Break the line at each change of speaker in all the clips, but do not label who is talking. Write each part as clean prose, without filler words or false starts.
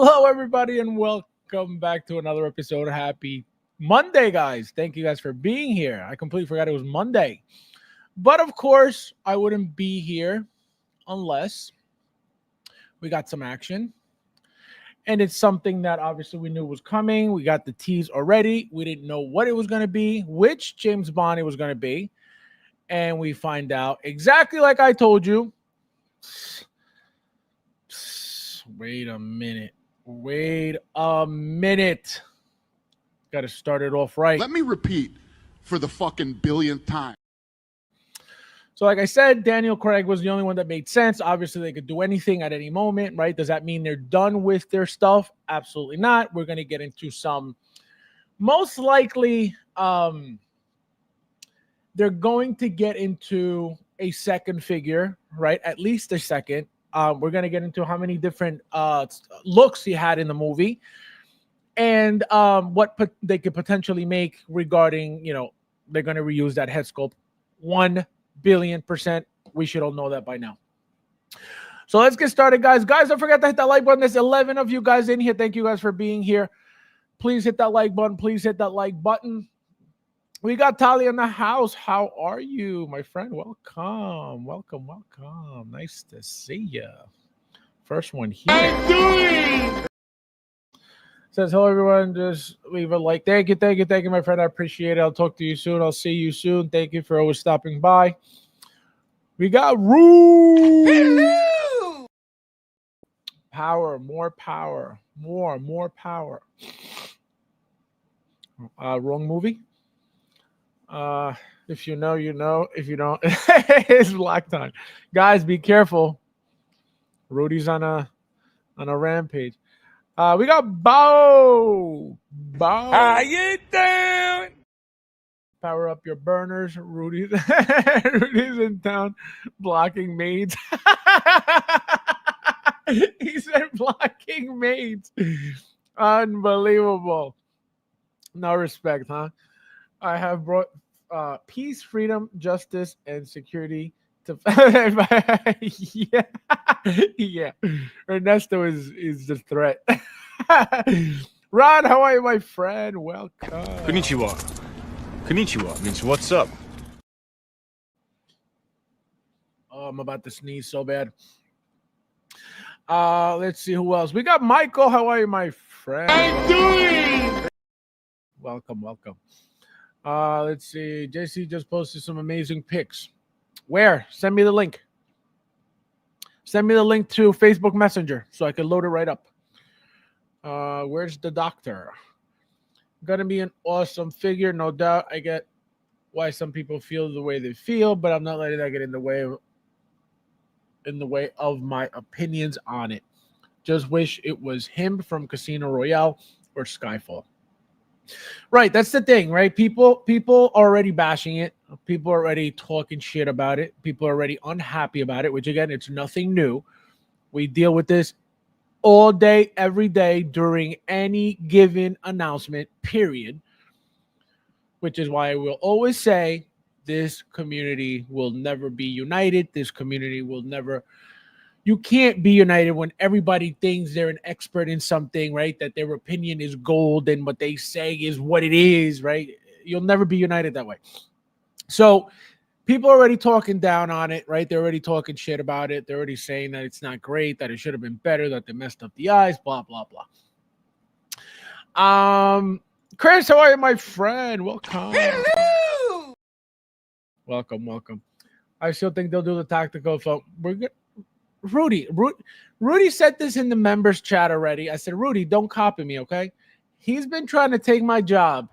Hello, everybody, and welcome back to another episode. Happy Monday, guys. Thank you guys for being here. I completely forgot it was Monday. But of course, I wouldn't be here unless we got some action. And it's something that obviously we knew was coming. We got the tease already. We didn't know what it was going to be, which James Bond it was going to be. And we find out exactly like I told you. Wait a minute. Got to start it off right.
Let me repeat for the fucking billionth time.
So like I said, Daniel Craig was the only one that made sense. Obviously, they could do anything at any moment, right? Does that mean they're done with their stuff? Absolutely not. We're going to get into some, most likely, they're going to get into a second figure, right? At least a second. We're going to get into how many different looks he had in the movie and what they could potentially make regarding, they're going to reuse that head sculpt 1 billion %. We should all know that by now. So let's get started, guys. Guys, don't forget to hit that like button. There's 11 of you guys in here. Thank you guys for being here. Please hit that like button. Please hit that like button. We got Tali in the house. How are you, my friend? Welcome. Nice to see you. First one here. Says, hello, everyone. Just leave a like. Thank you, my friend. I appreciate it. I'll talk to you soon. I'll see you soon. Thank you for always stopping by. We got Rue.
Hello.
Power, more power. More power. Wrong movie. If you know, you know. If you don't, it's black time. Guys, be careful. Rudy's on a rampage. We got Bo.
How you doing?
Power up your burners. Rudy's in town blocking maids. He said blocking maids. Unbelievable. No respect, huh? I have brought peace, freedom, justice, and security to yeah. Ernesto is the threat. Ron, how are you, my friend? Welcome.
Konnichiwa means what's up?
Oh, I'm about to sneeze so bad. Let's see who else. We got Michael. How are you, my friend?
I'm doing.
Welcome. Let's see. JC just posted some amazing pics. Where? Send me the link. Send me the link to Facebook Messenger so I can load it right up. Where's the doctor? Gonna be an awesome figure, no doubt. I get why some people feel the way they feel, but I'm not letting that get in the way of my opinions on it. Just wish it was him from Casino Royale or Skyfall. Right, that's the thing, right? People are already bashing it. People are already talking shit about it. People are already unhappy about it, which again, it's nothing new. We deal with this all day, every day during any given announcement, period. Which is why I will always say this community will never be united. This community will never... You can't be united when everybody thinks they're an expert in something, right? That their opinion is gold and what they say is what it is, right? You'll never be united that way. So people are already talking down on it, right? They're already talking shit about it. They're already saying that it's not great, that it should have been better, that they messed up the eyes, blah, blah, blah. Chris, how are you, my friend? Welcome.
Hello.
Welcome. I still think they'll do the tactical. So we're good. Rudy said this in the members chat already. I said, Rudy, don't copy me, okay? He's been trying to take my job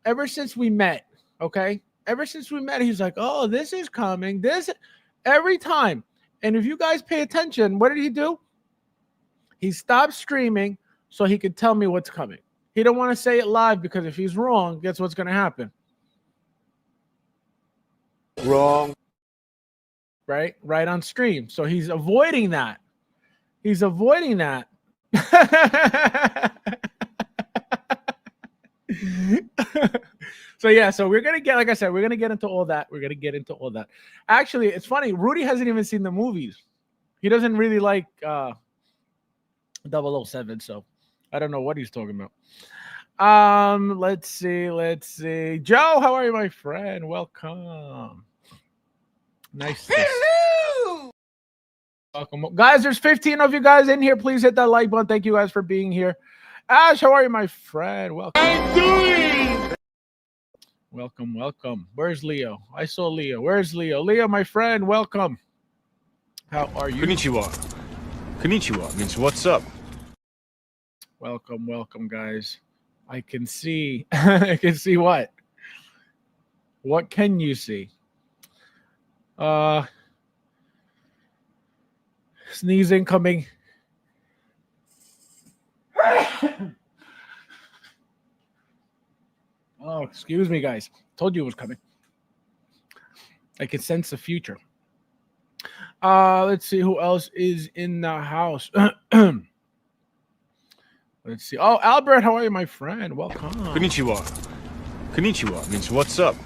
ever since we met, okay? Ever since we met, he's like, oh, this is coming. This every time. And if you guys pay attention, what did he do? He stopped streaming so he could tell me what's coming. He don't want to say it live because if he's wrong, guess what's going to happen?
Wrong.
Right on stream. So he's avoiding that. So we're gonna get, like I said, we're gonna get into all that. Actually, it's funny. Rudy hasn't even seen the movies. He doesn't really like 007. So I don't know what he's talking about. Let's see. Joe, how are you, my friend? Welcome. Nice.
Hello.
Welcome, guys. There's 15 of you guys in here. Please hit that like button. Thank you guys for being here. Ash, how are you, my friend? Welcome. Welcome. Where's Leo? I saw Leo. Where's Leo? Leo, my friend, welcome. How are you?
Konnichiwa. Konnichiwa means what's up.
Welcome, guys. I can see. I can see what? What can you see? Sneezing coming. Oh, excuse me, guys. Told you it was coming. I can sense the future. Let's see who else is in the house. Let's see. Oh, Albert, how are you, my friend? Welcome.
Konnichiwa. Konnichiwa means what's up.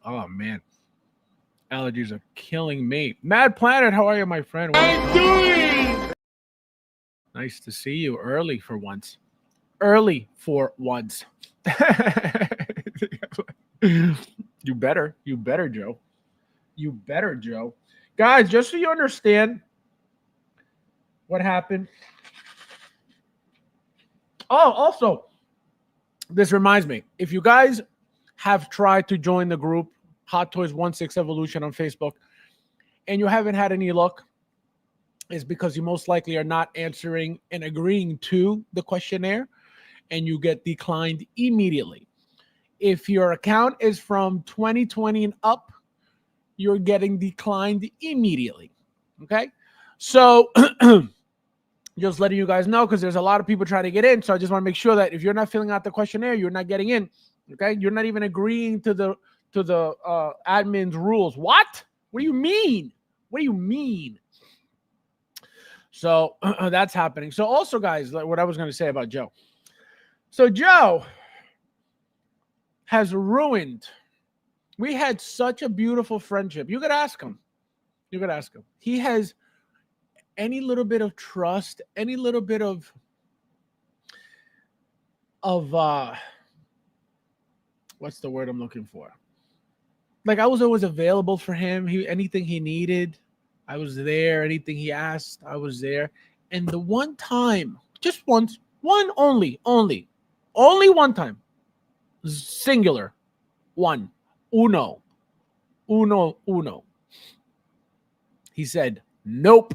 Oh man, allergies are killing me. Mad Planet, how are you, my friend? Welcome. Nice to see you early for once. Early for once. You better, Joe. You better, Joe. Guys, just so you understand what happened. Oh, also, this reminds me. If you guys have tried to join the group Hot Toys 16 Evolution on Facebook and you haven't had any luck, it's because you most likely are not answering and agreeing to the questionnaire and you get declined immediately. If your account is from 2020 and up, you're getting declined immediately. Okay? So just letting you guys know because there's a lot of people trying to get in. So I just want to make sure that if you're not filling out the questionnaire, you're not getting in. Okay? You're not even agreeing to the admin's rules. What? What do you mean? What do you mean? So that's happening. So also, guys, like what I was going to say about Joe. So Joe has ruined. We had such a beautiful friendship. You could ask him. He has any little bit of trust, any little bit of what's the word I'm looking for? Like I was always available for him. Anything he needed, I was there. Anything he asked, I was there. And the one time, just once, only one time, singular, one, uno. He said, nope.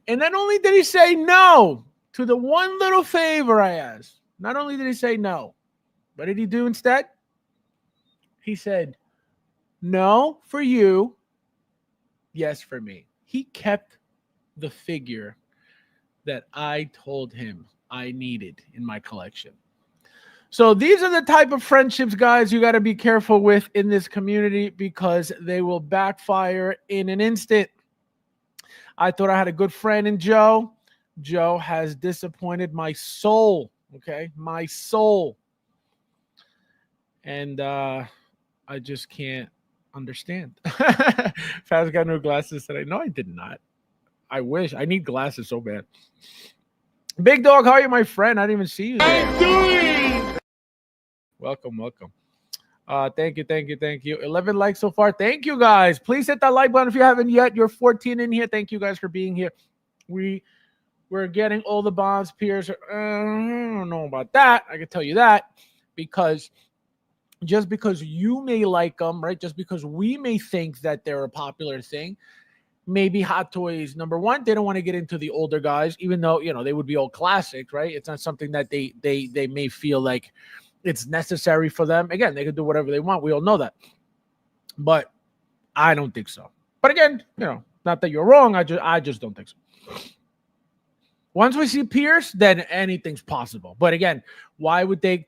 And not only did he say no to the one little favor I asked, not only did he say no, what did he do instead? He said, no for you, yes for me. He kept the figure that I told him I needed in my collection. So these are the type of friendships, guys, you got to be careful with in this community because they will backfire in an instant. I thought I had a good friend in Joe. Joe has disappointed my soul, okay? My soul. And I just can't understand. Fabs got new glasses today. No, I did not. I wish. I need glasses so bad. Big Dog, how are you, my friend? I didn't even see you there. Welcome. Thank you. 11 likes so far. Thank you, guys. Please hit that like button if you haven't yet. You're 14 in here. Thank you guys for being here. We're getting all the bonds, Pierce. I don't know about that. I can tell you that because just because you may like them, right? Just because we may think that they're a popular thing, maybe Hot Toys, number one, they don't want to get into the older guys, even though, they would be all classics, right? It's not something that they may feel like it's necessary for them. Again, they can do whatever they want. We all know that. But I don't think so. But again, not that you're wrong. I just don't think so. Once we see Pierce, then anything's possible. But again, why would they?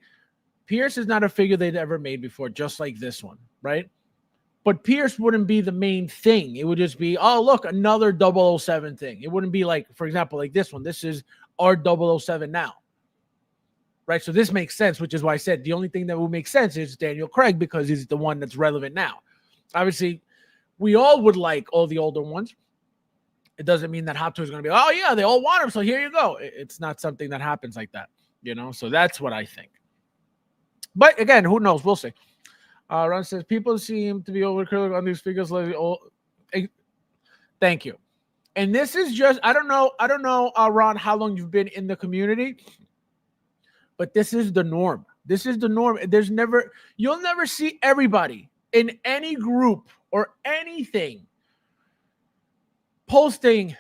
Pierce is not a figure they'd ever made before, just like this one, right? But Pierce wouldn't be the main thing. It would just be, oh, look, another 007 thing. It wouldn't be like, for example, like this one. This is our 007 now. Right, so this makes sense, which is why I said the only thing that would make sense is Daniel Craig because he's the one that's relevant now. Obviously, we all would like all the older ones, It doesn't mean that Hot Toys is going to be, oh yeah, they all want him, so here you go. It's not something that happens like that, So that's what I think. But again, who knows? We'll see. Ron says people seem to be overcritical on these figures. Thank you. And this is just, I don't know, Ron, how long you've been in the community, but this is the norm. This is the norm. You'll never see everybody in any group or anything posting,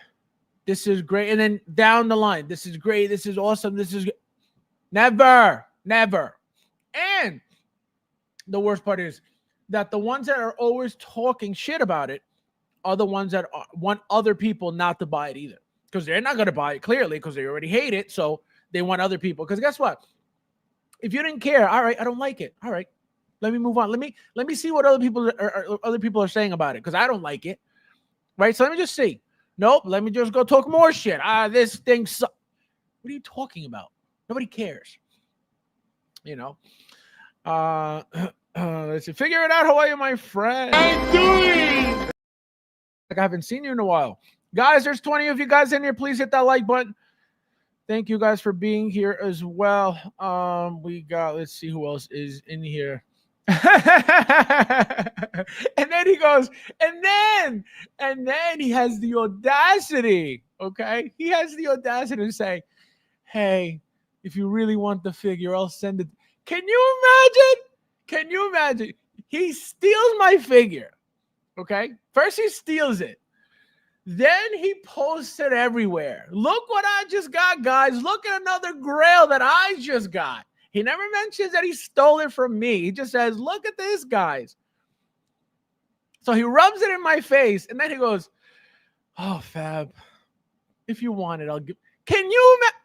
this is great, and then down the line, this is great, this is awesome, this is never. And the worst part is that the ones that are always talking shit about it are the ones that want other people not to buy it either, because they're not going to buy it, clearly, because they already hate it. So they want other people, because guess what? If you didn't care, all right, I don't like it, all right, let me move on. Let me see what other people are saying about it, because I don't like it, right? So let me just see. Nope, let me just go talk more shit. This thing what are you talking about? Nobody cares. Let's see. Figure it out. How are you, my friend?
I'm doing.
Like I haven't seen you in a while. Guys, there's 20 of you guys in here. Please hit that like button. Thank you guys for being here as well. We got, let's see who else is in here. And then he goes, and then he has the audacity, okay? He has the audacity to say, hey, if you really want the figure, I'll send it. Can you imagine? He steals my figure, okay? First he steals it. Then he posts it everywhere. Look what I just got, guys. Look at another grail that I just got. He never mentions that he stole it from me. He just says, look at this, guys. So he rubs it in my face, and then he goes, oh, Fab, if you want it, I'll give. Can you imagine?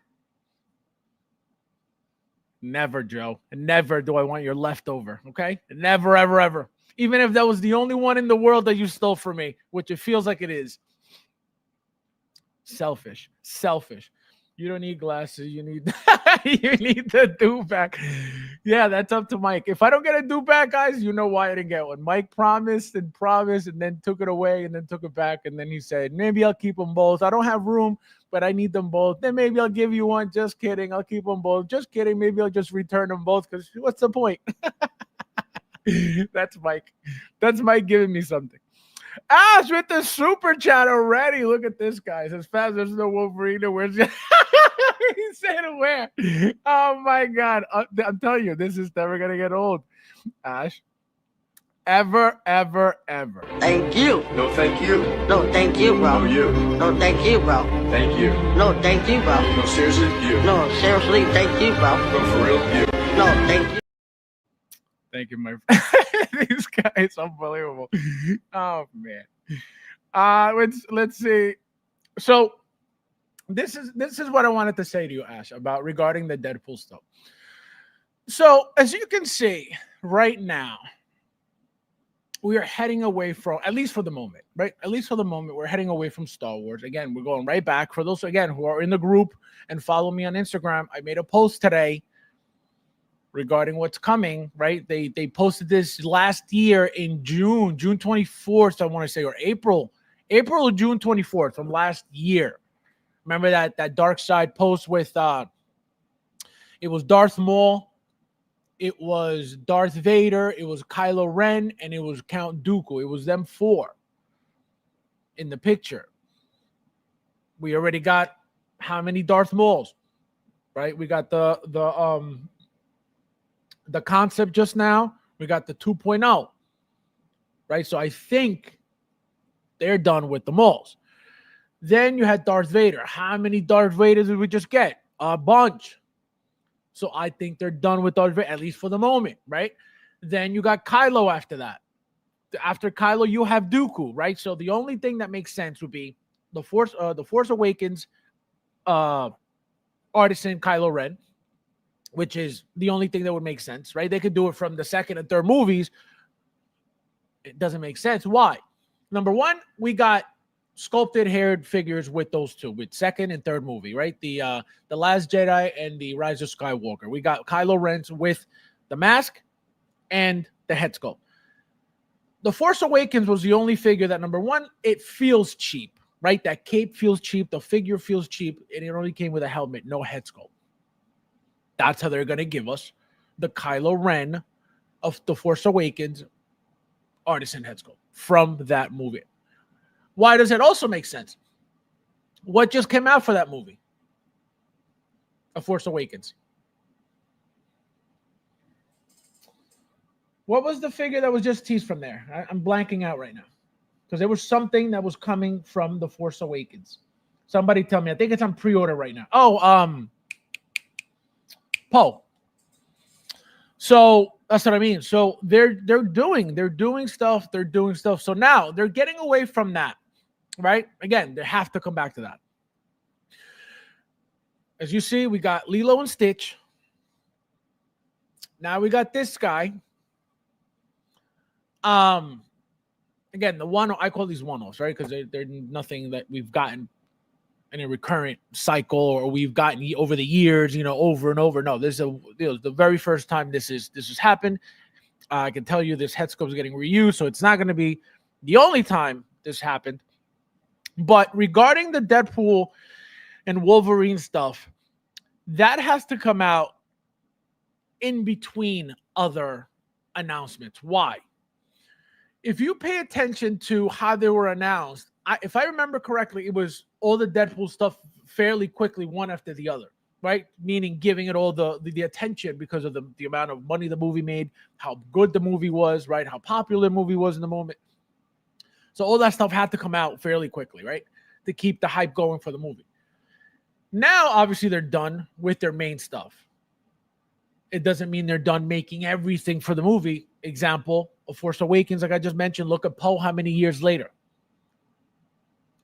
Never, Joe. Never do I want your leftover, okay? Never, ever, ever. Even if that was the only one in the world that you stole from me, which it feels like it is. Selfish. You don't need glasses. You need you need the do-back. Yeah, that's up to Mike. If I don't get a do-back, guys, you know why I didn't get one. Mike promised, and then took it away, and then took it back, and then he said, maybe I'll keep them both. I don't have room, but I need them both. Then maybe I'll give you one. Just kidding. I'll keep them both. Just kidding. Maybe I'll just return them both, because what's the point? That's Mike. That's Mike giving me something. Ash with the super chat already. Look at this, guys. As fast as the Wolverine, where's he said where? Oh my God. I'm telling you, this is never gonna get old. Ash. Ever.
Thank you.
No, thank you.
No, thank you, bro.
No, you.
No, thank you, bro.
Thank you.
No, thank you, bro.
No, seriously, you.
No, seriously, thank you, bro.
No, for real, you.
No, thank you.
Thank you, my friend. These guys, unbelievable. Oh man. Let's see. So this is what I wanted to say to you, Ash, about regarding the Deadpool stuff. So as you can see right now, we are heading away from, at least for the moment, right? At least for the moment, we're heading away from Star Wars. Again, we're going right back. For those, again, who are in the group and follow me on Instagram, I made a post today regarding what's coming, right? They posted this last year in June 24th, I want to say, or April or June 24th from last year. Remember that Dark Side post with it was Darth Maul, it was Darth Vader, it was Kylo Ren, and it was Count Dooku. It was them four in the picture. We already got how many Darth Mauls, right? We got the concept just now. We got the 2.0, right? So I think they're done with the Mauls. Then you had Darth Vader. How many Darth Vaders did we just get? A bunch. So I think they're done with Darth Vader, at least for the moment, right? Then you got Kylo after that. After Kylo, you have Dooku, right? So the only thing that makes sense would be the Force Awakens artisan Kylo Ren, which is the only thing that would make sense, right? They could do it from the second and third movies. It doesn't make sense. Why? Number one, we got sculpted haired figures with those two, with second and third movie, right? The Last Jedi and the Rise of Skywalker. We got Kylo Ren with the mask and the head sculpt. The Force Awakens was the only figure that, number one, it feels cheap. right? That cape feels cheap. The figure feels cheap. And it only came with a helmet, no head sculpt. That's how they're going to give us the Kylo Ren of The Force Awakens artisan head sculpt from that movie. Why does it also make sense? What just came out for that movie? A Force Awakens. What was the figure that was just teased from there? I'm blanking out right now. Because there was something that was coming from The Force Awakens. Somebody tell me. I think it's on pre-order right now. Oh, Poe. So that's what I mean. So they're doing stuff. So now they're getting away from that, right? Again, they have to come back to that. As you see, we got Lilo and Stitch. Now we got this guy. Again, the one I call these one-offs, right? Because they're nothing that we've gotten in a recurrent cycle or we've gotten over the years, over and over. No, this is the very first time this has happened. I can tell you this head sculpt is getting reused, so it's not going to be the only time this happened. But regarding the Deadpool and Wolverine stuff, that has to come out in between other announcements. Why? If you pay attention to how they were announced, if I remember correctly, it was all the Deadpool stuff fairly quickly, one after the other, right? Meaning giving it all the attention because of the amount of money the movie made, how good the movie was, right? How popular the movie was in the moment. So all that stuff had to come out fairly quickly, right? To keep the hype going for the movie. Now, obviously, they're done with their main stuff. It doesn't mean they're done making everything for the movie. Example, of Force Awakens, like I just mentioned, look at Poe how many years later.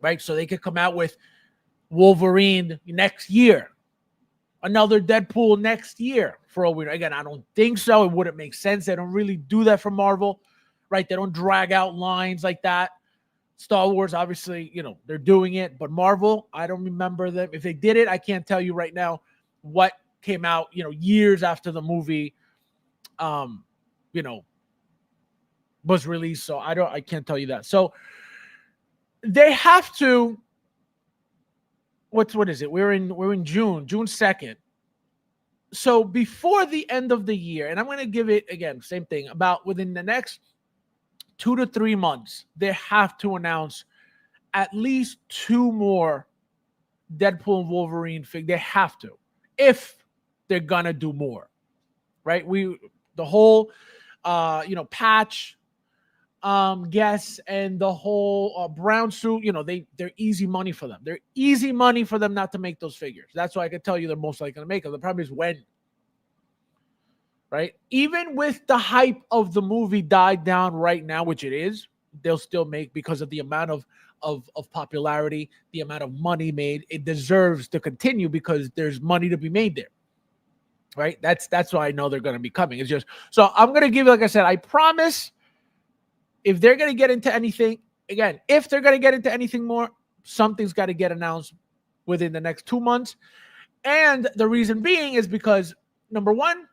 Right? So they could come out with Wolverine next year. Another Deadpool next year for a winner. Again, I don't think so. It wouldn't make sense. They don't really do that for Marvel. Right? They don't drag out lines like that. Star Wars, obviously, they're doing it. But Marvel, I don't remember them. If they did it, I can't tell you right now what came out, years after the movie, was released. So I can't tell you that. So they have to, what is it? We're in June 2nd. So before the end of the year, and I'm going to give it again, same thing, about within the next 2 to 3 months, they have to announce at least 2 more Deadpool and Wolverine figures. They have to, if they're gonna do more, right? The whole patch guess and the whole brown suit, they're easy money for them. They're easy money for them not to make those figures. That's why I can tell you they're most likely gonna make them. The problem is when, right? Even with the hype of the movie died down right now, which it is, they'll still make, because of the amount of popularity, the amount of money made. It deserves to continue because there's money to be made there. Right? That's why I know they're going to be coming. It's just, so I'm going to give you, like I said, I promise, if they're going to get into anything, again, if they're going to get into anything more, something's got to get announced within the next 2 months. And the reason being is because, number one,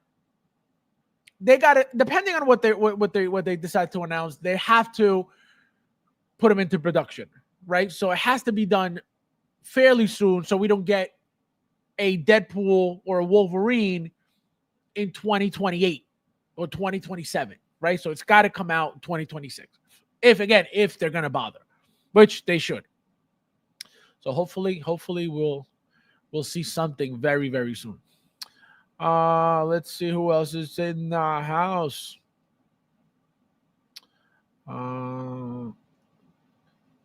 they got to, depending on what they decide to announce, they have to put them into production, right? So it has to be done fairly soon so we don't get a Deadpool or a Wolverine in 2028 or 2027, right? So it's got to come out in 2026. If they're going to bother, which they should. So hopefully we'll see something very, very soon. Let's see who else is in the house. Don't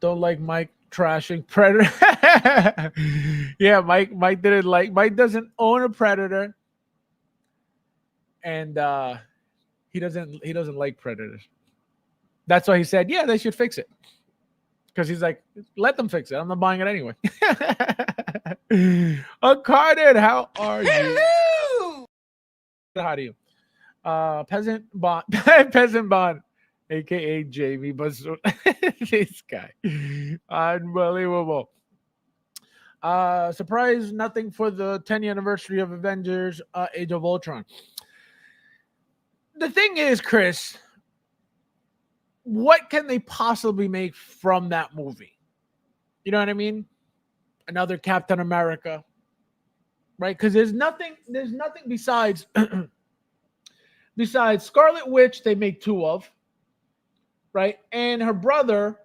like Mike trashing Predator. Yeah, Mike didn't like. Mike doesn't own a Predator, and he doesn't like Predators. That's why he said, yeah, they should fix it. Because he's like, let them fix it. I'm not buying it anyway. Uncarded, how are you? How do you? Peasant Bond, Peasant Bond, aka Jamie Bazoon. This guy, unbelievable. Surprise! Nothing for the 10th anniversary of Avengers: Age of Ultron. The thing is, Chris, what can they possibly make from that movie? You know what I mean? Another Captain America, right? Because there's nothing besides besides Scarlet Witch. They make two of, right? And her brother,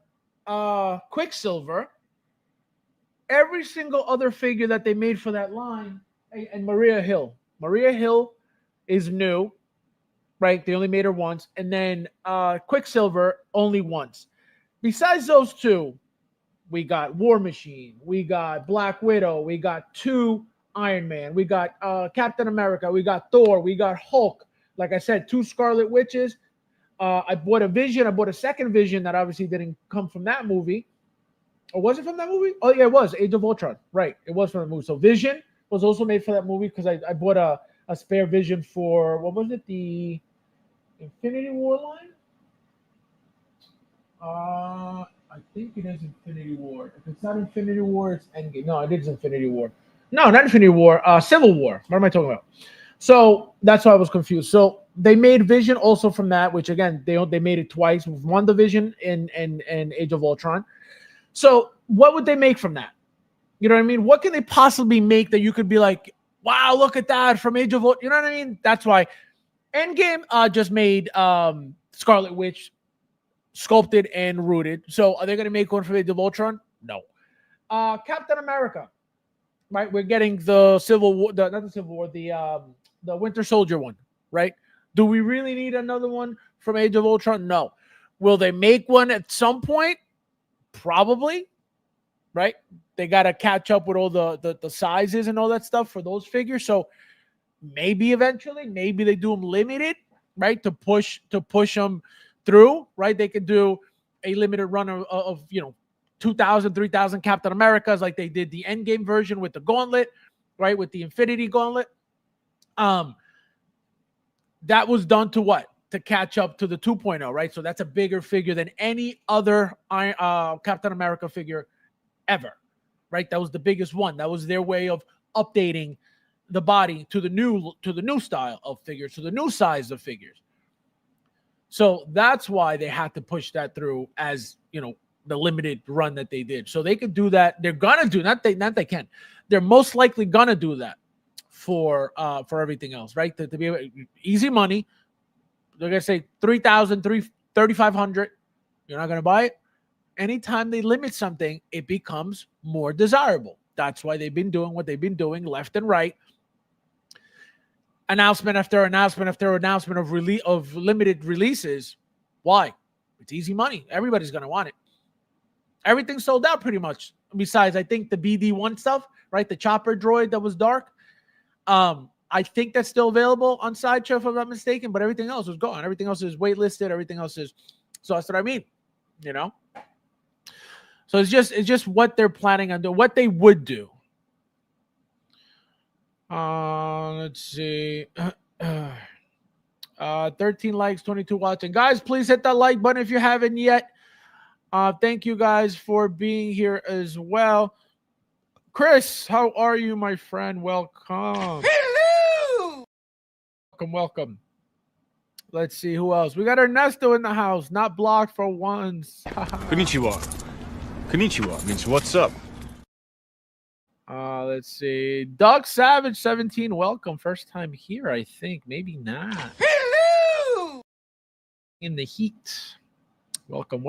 Quicksilver. Every single other figure that they made for that line, and Maria Hill. Maria Hill is new, right? They only made her once, and then Quicksilver only once. Besides those two, we got War Machine, we got Black Widow, we got two Iron Man, we got Captain America, we got Thor, we got Hulk. Like I said, two Scarlet Witches. I bought a Vision. I bought a second Vision that obviously didn't come from that movie. Or was it from that movie? Oh, yeah, it was. Age of Ultron. Right. It was from the movie. So Vision was also made for that movie because I bought a spare Vision for, what was it? The Infinity War line? I think it is Infinity War. If it's not Infinity War, it's Endgame. No, it is Infinity War. No, not Infinity War. Civil War. What am I talking about? So that's why I was confused. So they made Vision also from that, which again, they made it twice with WandaVision and Age of Ultron. So what would they make from that? You know what I mean? What can they possibly make that you could be like, wow, look at that from Age of Ultron? You know what I mean? That's why Endgame just made Scarlet Witch sculpted and rooted. So are they going to make one from Age of Ultron? No. Captain America, right? We're getting the Civil War, not the Civil War, the Winter Soldier one, right? Do we really need another one from Age of Ultron? No. Will they make one at some point? Probably, right? They got to catch up with all the sizes and all that stuff for those figures. So maybe eventually, maybe they do them limited, right? To push them through, right? They could do a limited run of 2,000, 3,000 Captain Americas like they did the Endgame version with the Gauntlet, right? With the Infinity Gauntlet. That was done to what? To catch up to the 2.0, right? So that's a bigger figure than any other Captain America figure ever, right? That was the biggest one. That was their way of updating the body to the new style of figures, to the new size of figures. So that's why they had to push that through as, the limited run that they did. So they could do that. They're gonna do not they can. They're most likely gonna do that for everything else, right? To be able, easy money. They're going to say 3,000, 3,500. You're not going to buy it. Anytime they limit something, it becomes more desirable. That's why they've been doing what they've been doing left and right. Announcement after announcement after announcement of limited releases. Why? It's easy money. Everybody's going to want it. Everything's sold out pretty much. Besides, I think the BD1 stuff, right? The chopper droid that was dark. I think that's still available on Sideshow, if I'm not mistaken, but everything else is gone. Everything else is waitlisted. Everything else is, so that's what I mean, So it's just what they're planning on doing, what they would do. Let's see. 13 likes, 22 watching. Guys, please hit that like button if you haven't yet. Thank you guys for being here as well. Chris, how are you, my friend? Welcome. Welcome. Let's see who else. We got Ernesto in the house, not blocked for once.
Konnichiwa. Konnichiwa means what's up.
Let's see. Doug Savage 17, welcome. First time here, I think. Maybe not. Hello! In the heat. Welcome.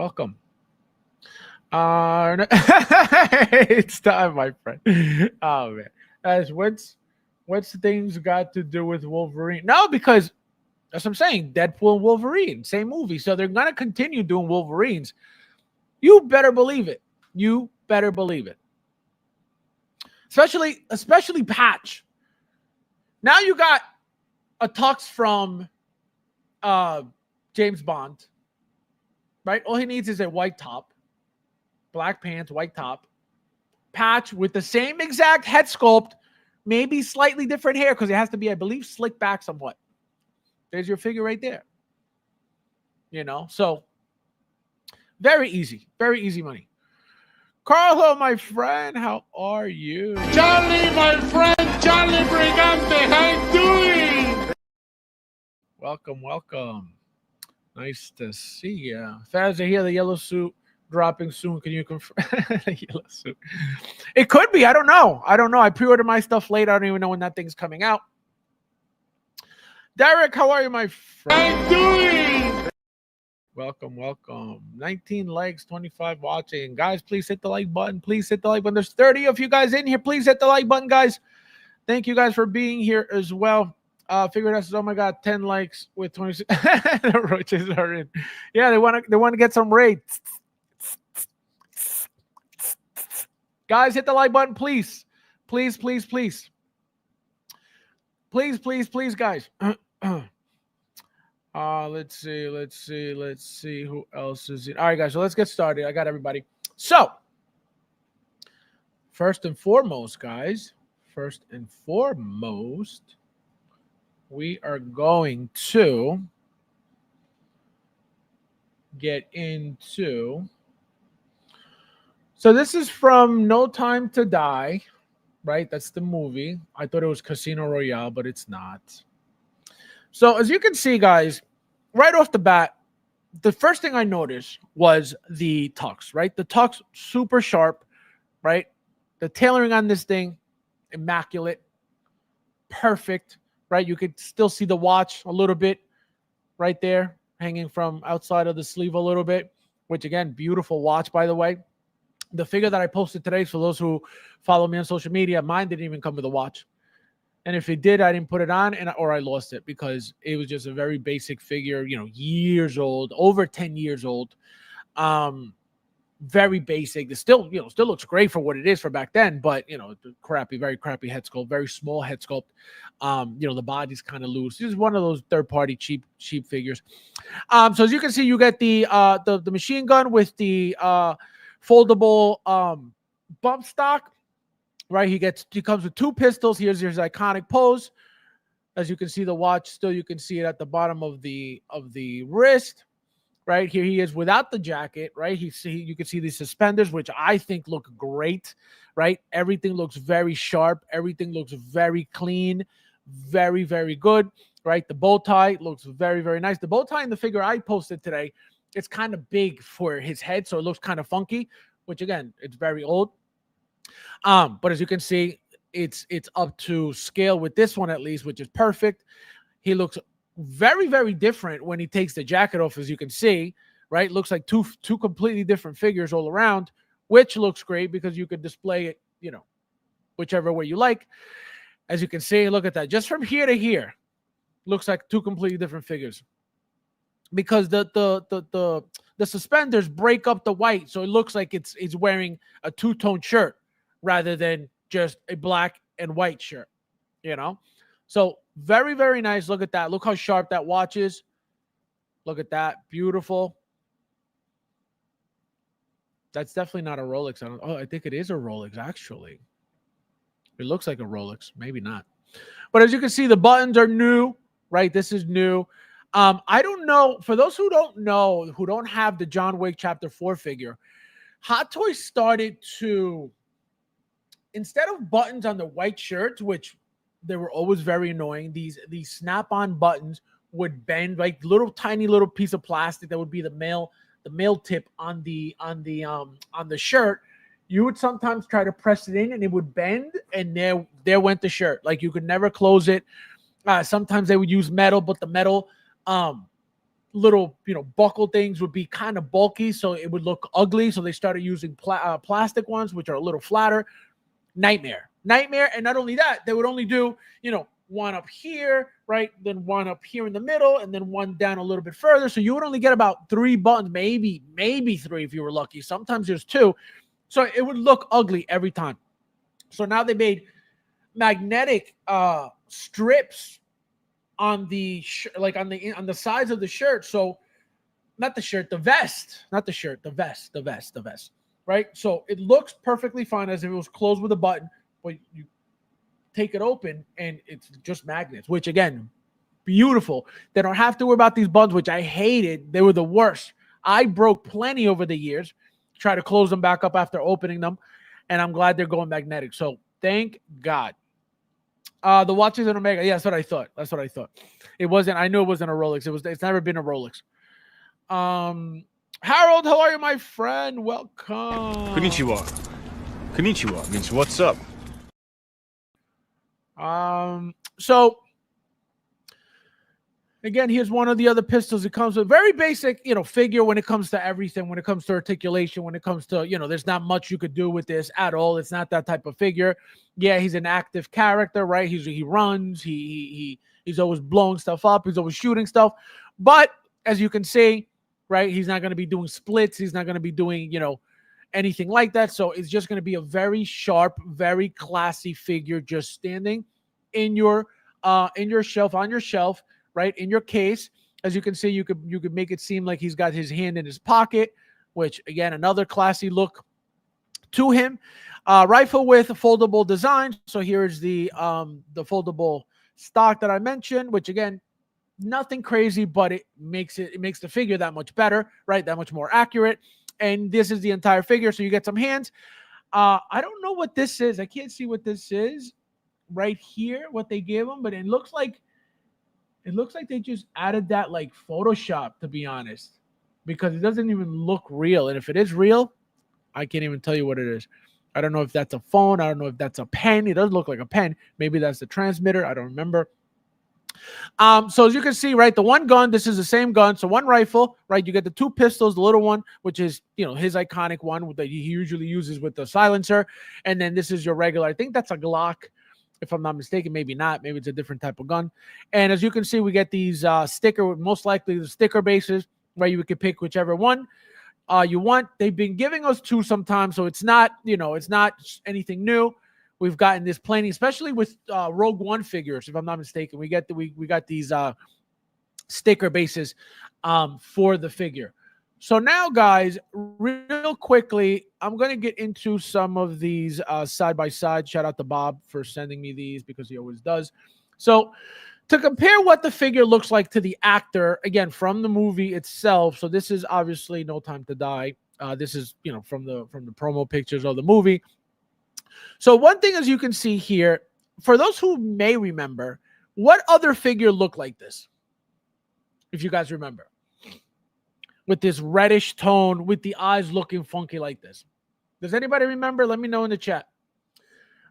It's time, my friend. Oh, man. As what's things got to do with Wolverine? No, because that's what I'm saying. Deadpool and Wolverine, same movie. So they're going to continue doing Wolverines. You better believe it. Especially Patch. Now you got a tux from James Bond, right? All he needs is a white top, black pants, white top. Patch with the same exact head sculpt, maybe slightly different hair because it has to be, I believe, slicked back somewhat. There's your figure right there. So very easy money. Carlo, my friend, how are you?
Charlie, my friend, Charlie Brigante, how you doing?
Welcome. Nice to see you. Faz are here, the yellow suit. dropping soon. Can you confirm? Yellow suit. It could be. I don't know. I pre-ordered my stuff late. I don't even know when that thing's coming out. Derek, how are you, my friend?
I'm doing.
Welcome. 19 likes, 25 watching. Guys, please hit the like button. Please hit the like button. There's 30 of you guys in here. Please hit the like button, guys. Thank you guys for being here as well. Figured out, oh my God, 10 likes with 26. The roaches are in. Yeah, they want to get some rates. Guys, hit the like button, please. Please, guys. Let's see who else is in. All right, guys, so let's get started. I got everybody. So, first and foremost, guys, we are going to get into. So this is from No Time to Die, right? That's the movie. I thought it was Casino Royale, but it's not. So as you can see, guys, right off the bat, the first thing I noticed was the tux, right? The tux, super sharp, right? The tailoring on this thing, immaculate, perfect, right? You could still see the watch a little bit right there, hanging from outside of the sleeve a little bit, which again, beautiful watch, by the way. The figure that I posted today, for those who follow me on social media, mine didn't even come with a watch. And if it did, I didn't put it on, or I lost it because it was just a very basic figure, years old, over 10 years old. Very basic. It still looks great for what it is for back then, but very crappy head sculpt, very small head sculpt. The body's kind of loose. This is one of those third-party cheap figures. So as you can see, you get the machine gun with the foldable bump stock. Right, he comes with two pistols. Here's his iconic pose. As you can see, the watch still, you can see it at the bottom of the wrist. Right here, he is without the jacket. Right, you can see these suspenders, which I think look great. Right, everything looks very sharp. Everything looks very clean, very good. Right, the bow tie looks very nice. The bow tie in the figure I posted today, it's kind of big for his head, so it looks kind of funky. Which again, it's very old. But as you can see, it's up to scale with this one at least, which is perfect. He looks very different when he takes the jacket off, as you can see, right? Looks like two completely different figures all around, which looks great because you could display it, whichever way you like. As you can see, look at that. Just from here to here, looks like two completely different figures. Because the suspenders break up the white, so it looks like it's wearing a two-tone shirt rather than just a black and white shirt, So very nice. Look at that. Look how sharp that watch is. Look at that. Beautiful. That's definitely not a Rolex. I think it is a Rolex, actually. It looks like a Rolex. Maybe not. But as you can see, the buttons are new, right? This is new. I don't know. For those who don't know, who don't have the John Wick Chapter 4 figure, Hot Toys started to, instead of buttons on the white shirts, which they were always very annoying, these snap-on buttons would bend, like tiny little piece of plastic that would be the male tip on the shirt. You would sometimes try to press it in and it would bend, and there went the shirt. Like you could never close it. Sometimes they would use metal, but the metal little buckle things would be kind of bulky, so it would look ugly. So they started using plastic ones, which are a little flatter. Nightmare. And not only that, they would only do one up here, right, then one up here in the middle, and then one down a little bit further. So you would only get about 3 buttons, maybe 3 if you were lucky. Sometimes there's 2, so it would look ugly every time. So now they made magnetic strips on the on the sides of the shirt. So not the shirt, the vest, not the shirt, the vest, right? So it looks perfectly fine as if it was closed with a button, but you take it open and it's just magnets, which again, beautiful. They don't have to worry about these buttons, which I hated. They were the worst. I broke plenty over the years, try to close them back up after opening them, and I'm glad they're going magnetic. So thank God. The watch is an Omega. Yeah, that's what I thought. It wasn't. I knew it wasn't a Rolex. It's never been a Rolex. Harold, how are you, my friend? Welcome.
Konnichiwa. Konnichiwa means what's up.
So again, here's one of the other pistols. It comes with very basic, figure when it comes to everything, when it comes to articulation, when it comes to, there's not much you could do with this at all. It's not that type of figure. Yeah, he's an active character, right? He runs, he's always blowing stuff up, he's always shooting stuff. But as you can see, right, he's not going to be doing splits, he's not going to be doing, anything like that. So it's just going to be a very sharp, very classy figure just standing in your shelf, on your shelf, right, in your case. As you can see, you could make it seem like he's got his hand in his pocket, which again, another classy look to him. Rifle with a foldable design. So here's the foldable stock that I mentioned, which again, nothing crazy, but it makes the figure that much better, right? That much more accurate. And this is the entire figure. So you get some hands. I don't know what this is. I can't see what this is right here, what they gave him, but it looks like they just added that like Photoshop, to be honest, because it doesn't even look real. And if it is real, I can't even tell you what it is. I don't know if that's a phone. I don't know if that's a pen. It does look like a pen. Maybe that's the transmitter. I don't remember. So as you can see, right, the one gun, this is the same gun. So one rifle, right? You get the two pistols, the little one, which is, his iconic one that he usually uses with the silencer. And then this is your regular, I think that's a Glock, if I'm not mistaken. Maybe not. Maybe it's a different type of gun. And as you can see, we get these most likely the sticker bases, where you could pick whichever one you want. They've been giving us two sometimes, so it's not, it's not anything new. We've gotten this plenty, especially with Rogue One figures, if I'm not mistaken. We got these sticker bases for the figure. So now, guys, real quickly, I'm going to get into some of these side by side. Shout out to Bob for sending me these, because he always does. So to compare what the figure looks like to the actor, again, from the movie itself. So this is obviously No Time to Die. This is, from the promo pictures of the movie. So one thing, as you can see here, for those who may remember, what other figure looked like this? If you guys remember, with this reddish tone, with the eyes looking funky like this. Does anybody remember? Let me know in the chat.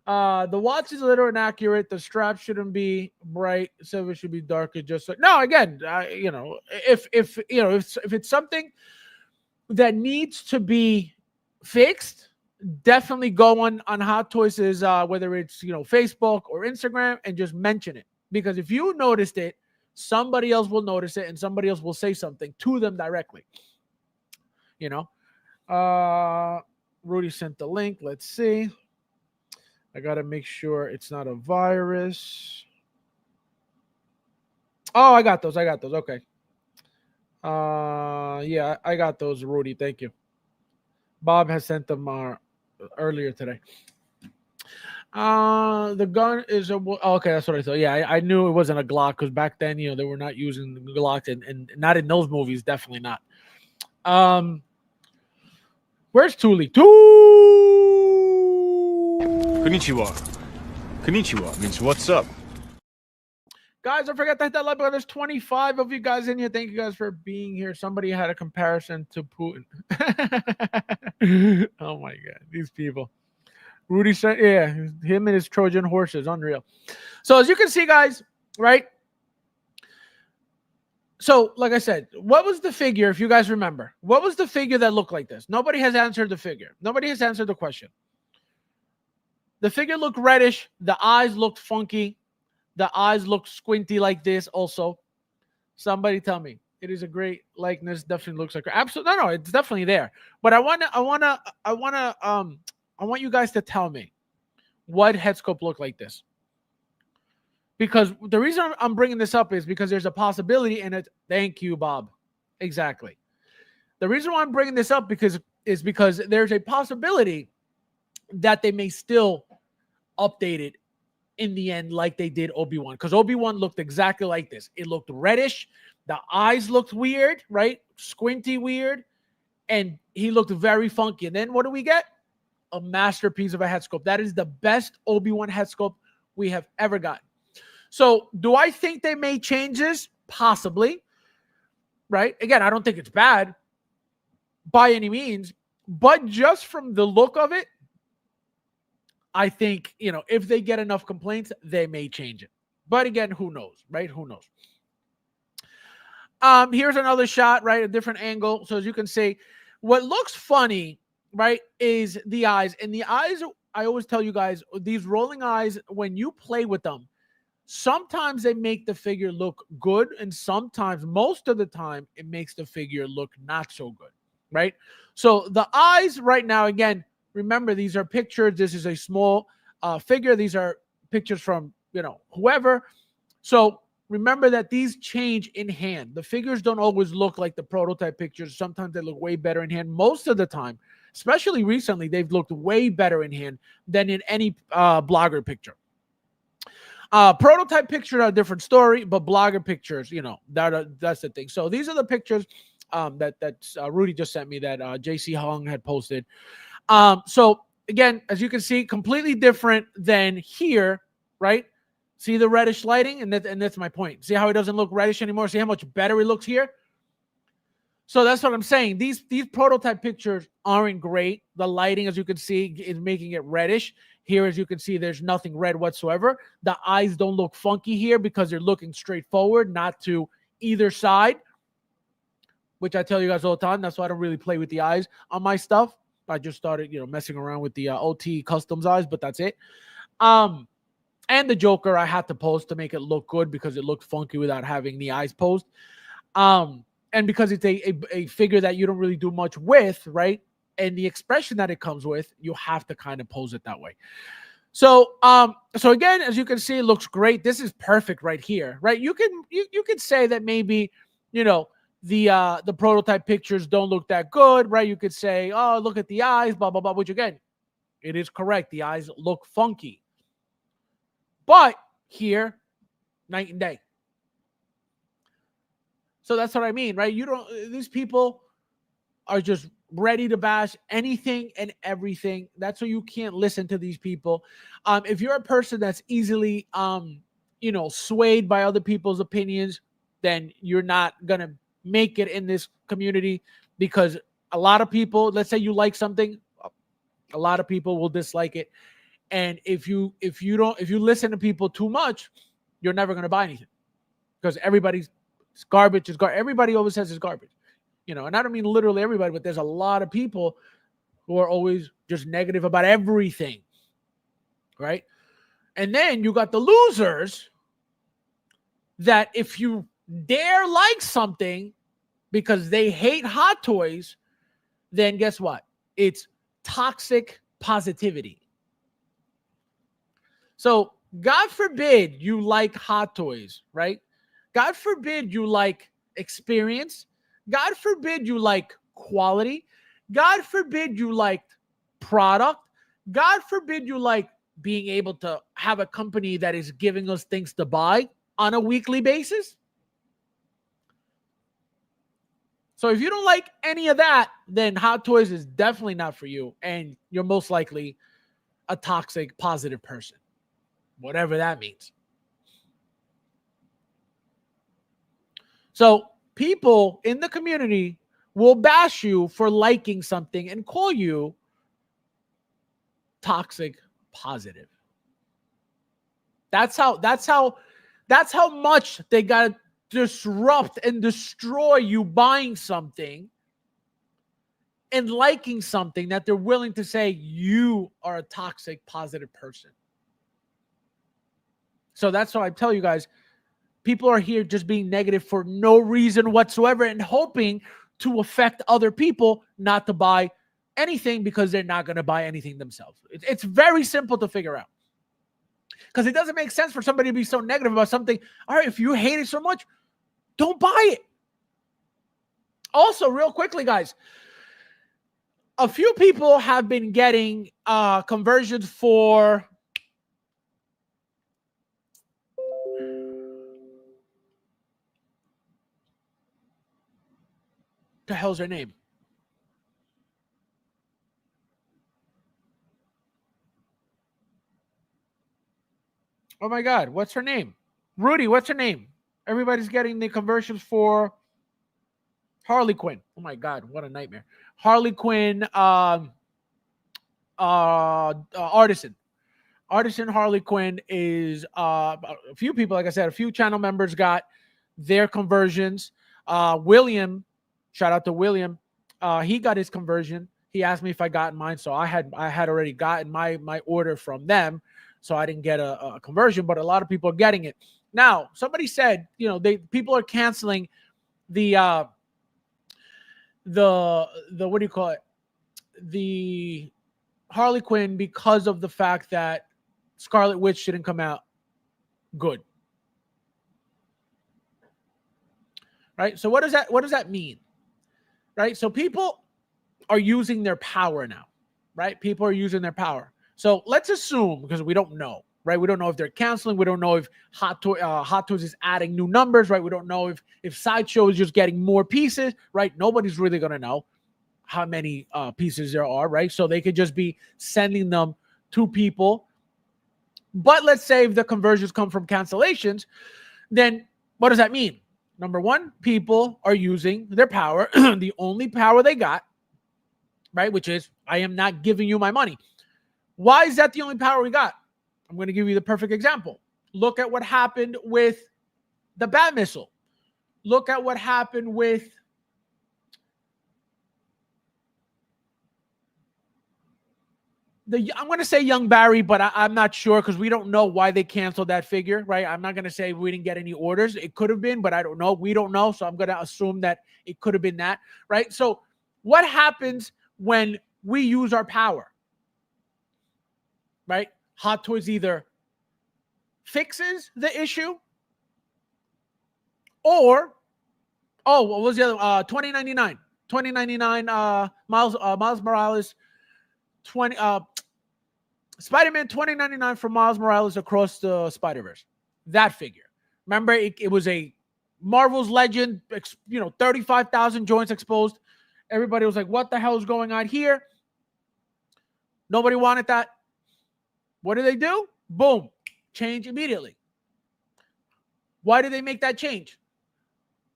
The watch is a little inaccurate. The strap shouldn't be bright. Silver should be darker. Just like, no, again, if it's something that needs to be fixed, definitely go on Hot Toys, whether it's Facebook or Instagram, and just mention it, because if you noticed it, somebody else will notice it, and somebody else will say something to them directly. Rudy sent the link. Let's see. I gotta make sure it's not a virus. Oh, I got those. Okay. Yeah, I got those, Rudy. Thank you. Bob has sent them earlier today. The gun is okay. That's what I thought. Yeah, I knew it wasn't a Glock, because back then, they were not using the Glock, and not in those movies. Definitely not. Where's Thule?
Konnichiwa. Konnichiwa means what's up.
Guys, don't forget to hit that like button. There's 25 of you guys in here. Thank you guys for being here. Somebody had a comparison to Putin. Oh my God, these people. Rudy said, yeah, him and his Trojan horses, unreal. So as you can see, guys, right? So like I said, what was the figure, if you guys remember? What was the figure that looked like this? Nobody has answered the figure. Nobody has answered the question. The figure looked reddish. The eyes looked funky. The eyes look squinty like this also. Somebody tell me. It is a great likeness. Definitely looks like absolutely no, it's definitely there. But I want you guys to tell me what head sculpt looked like this. Because the reason I'm bringing this up is because there's a possibility, and thank you, Bob. Exactly. The reason why I'm bringing this up is because there's a possibility that they may still update it in the end, like they did Obi-Wan, because Obi-Wan looked exactly like this. It looked reddish. The eyes looked weird, right? Squinty weird. And he looked very funky. And then what do we get? A masterpiece of a head sculpt. That is the best Obi-Wan head sculpt we have ever gotten. So do I think they made changes? Possibly. Right? Again, I don't think it's bad. by any means, but just from the look of it, I think, if they get enough complaints, they may change it. But again, who knows, right? Who knows? Here's another shot, right? A different angle. So as you can see, what looks funny, right, is the eyes. And the eyes, I always tell you guys, these rolling eyes, when you play with them, sometimes they make the figure look good, and sometimes, most of the time, it makes the figure look not so good, right? So the eyes right now, again, remember, these are pictures. This is a small figure. These are pictures from, whoever. So remember that these change in hand. The figures don't always look like the prototype pictures. Sometimes they look way better in hand. Most of the time, especially recently, they've looked way better in hand than in any blogger picture. Prototype pictures are a different story, but blogger pictures, that's the thing. So these are the pictures that Rudy just sent me that JC Hung had posted. So again, as you can see, completely different than here, right? See the reddish lighting, and that's my point. See how it doesn't look reddish anymore? See how much better it looks here? So that's what I'm saying. These prototype pictures aren't great. The lighting, as you can see, is making it reddish. Here, as you can see, there's nothing red whatsoever. The eyes don't look funky here because they're looking straight forward, not to either side, which I tell you guys all the time. That's why I don't really play with the eyes on my stuff. I just started, messing around with the OT Customs eyes, but that's it. And the Joker I had to post to make it look good because it looked funky without having the eyes posed. And because it's a figure that you don't really do much with, right? And the expression that it comes with, you have to kind of pose it that way. So, so again, as you can see, it looks great. This is perfect right here, right? You could say that maybe, the prototype pictures don't look that good, right? You could say, oh, look at the eyes, blah, blah, blah, which again, it is correct. The eyes look funky. But here, night and day. So that's what I mean, right? These people are just ready to bash anything and everything. That's why you can't listen to these people. If you're a person that's easily, swayed by other people's opinions, then you're not going to make it in this community, because a lot of people, let's say you like something, a lot of people will dislike it. And if you listen to people too much, you're never going to buy anything, because everybody's garbage is garbage. Everybody always says it's garbage, and I don't mean literally everybody, but there's a lot of people who are always just negative about everything, right? And then you got the losers that if you dare like something because they hate Hot Toys, then guess what? It's toxic positivity. So God forbid you like Hot Toys, right? God forbid you like experience. God forbid you like quality. God forbid you like product. God forbid you like being able to have a company that is giving us things to buy on a weekly basis. So if you don't like any of that, then Hot Toys is definitely not for you. And you're most likely a toxic positive person, whatever that means. So people in the community will bash you for liking something and call you toxic positive. That's how much they got to disrupt and destroy you buying something and liking something, that they're willing to say you are a toxic positive person. So that's why I tell you guys, people are here just being negative for no reason whatsoever and hoping to affect other people not to buy anything, because they're not going to buy anything themselves. It's very simple to figure out, because it doesn't make sense for somebody to be so negative about something. All right, if you hate it so much, don't buy it. Also, real quickly, guys, a few people have been getting conversions for the hell's her name? Oh my God, what's her name? Rudy, what's her name? Everybody's getting the conversions for Harley Quinn. Oh my God, what a nightmare. Harley Quinn, Artisan. Artisan Harley Quinn is a few people, like I said, a few channel members got their conversions. William, shout out to William, he got his conversion. He asked me if I got mine, so I had already gotten my order from them, so I didn't get a conversion. But a lot of people are getting it now. Somebody said, people are canceling the what do you call it? The Harley Quinn because of the fact that Scarlet Witch didn't come out good. Right? So what does that mean? Right? So people are using their power now. Right? People are using their power. So let's assume, because we don't know, right? We don't know if they're canceling. We don't know if Hot Toys is adding new numbers, right? We don't know if Sideshow is just getting more pieces, right? Nobody's really going to know how many pieces there are, right? So they could just be sending them to people. But let's say if the conversions come from cancellations, then what does that mean? Number one, people are using their power, the only power they got, right? Which is, I am not giving you my money. Why is that the only power we got? I'm going to give you the perfect example. Look at what happened with the Bat Missile. Look at what happened with I'm going to say Young Barry, but I'm not sure because we don't know why they canceled that figure, right? I'm not going to say we didn't get any orders. It could have been, but I don't know. We don't know. So I'm going to assume that it could have been that, right? So what happens when we use our power, right? Hot Toys either fixes the issue or, what was the other? 2099 Miles Morales, Spider-Man 2099 for Miles Morales Across the Spider-Verse. That figure. Remember, it was a Marvel's Legend, 35,000 joints exposed. Everybody was like, what the hell is going on here? Nobody wanted that. What did they do? Boom. Change immediately. Why did they make that change?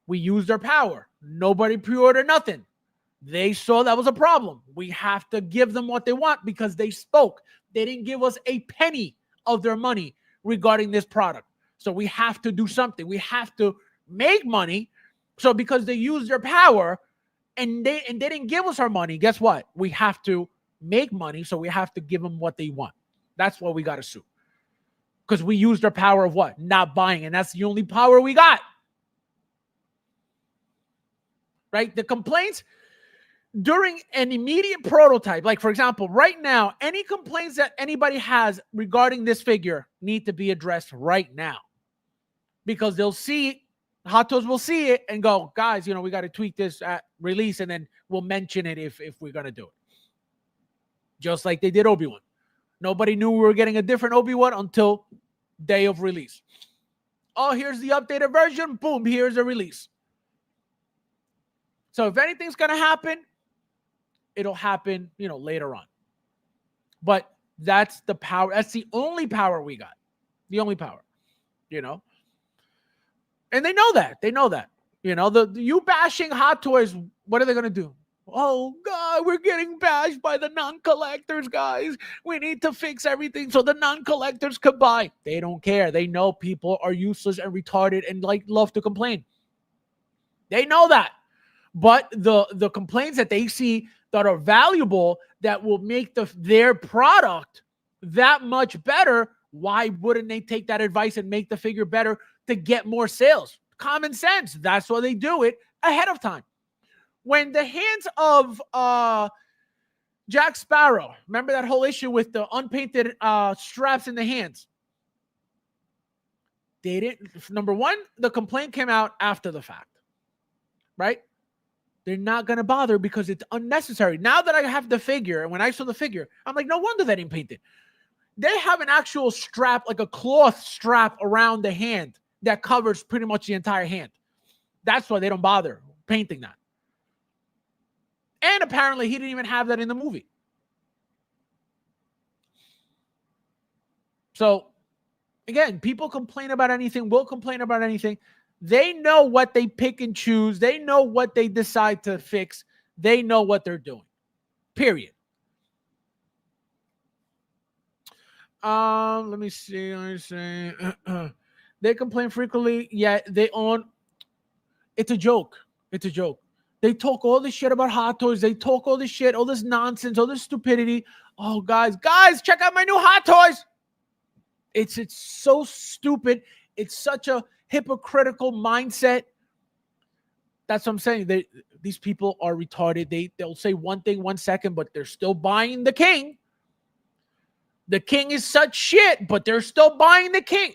We used their power. Nobody pre-ordered nothing. They saw that was a problem. We have to give them what they want because they spoke. They didn't give us a penny of their money regarding this product. So we have to do something. We have to make money. So because they used their power and they didn't give us our money, guess what? We have to make money. So we have to give them what they want. That's what we got to sue. Because we used our power of what? Not buying. And that's the only power we got. Right? The complaints during an immediate prototype, like for example, right now, any complaints that anybody has regarding this figure need to be addressed right now. Because they'll see, Hot Toys will see it and go, guys, we got to tweak this at release and then we'll mention it if we're going to do it. Just like they did Obi-Wan. Nobody knew we were getting a different Obi-Wan until day of release. Oh, here's the updated version. Boom, here's the release. So if anything's going to happen, it'll happen, later on. But that's the power. That's the only power we got. The only power, And they know that. They know that. You bashing Hot Toys, what are they going to do? Oh, God, we're getting bashed by the non-collectors, guys. We need to fix everything so the non-collectors could buy. They don't care. They know people are useless and retarded and love to complain. They know that. But the complaints that they see that are valuable, that will make their product that much better, why wouldn't they take that advice and make the figure better to get more sales? Common sense. That's why they do it ahead of time. When the hands of Jack Sparrow, remember that whole issue with the unpainted straps in the hands? They didn't. Number one, the complaint came out after the fact, right? They're not going to bother because it's unnecessary. Now that I have the figure, and when I saw the figure, I'm like, no wonder they didn't paint it. They have an actual strap, like a cloth strap around the hand that covers pretty much the entire hand. That's why they don't bother painting that. And apparently he didn't even have that in the movie. So, again, people complain about anything, will complain about anything. They know what they pick and choose. They know what they decide to fix. They know what they're doing. Period. Let me see. They complain frequently, yet they own. It's a joke. It's a joke. They talk all this shit about hot toys. They talk all this shit, all this nonsense, all this stupidity. Oh, guys, check out my new hot toys. It's so stupid. It's such a hypocritical mindset. That's what I'm saying. These people are retarded. They'll say one thing 1 second, but they're still buying the king. The king is such shit, but they're still buying the king.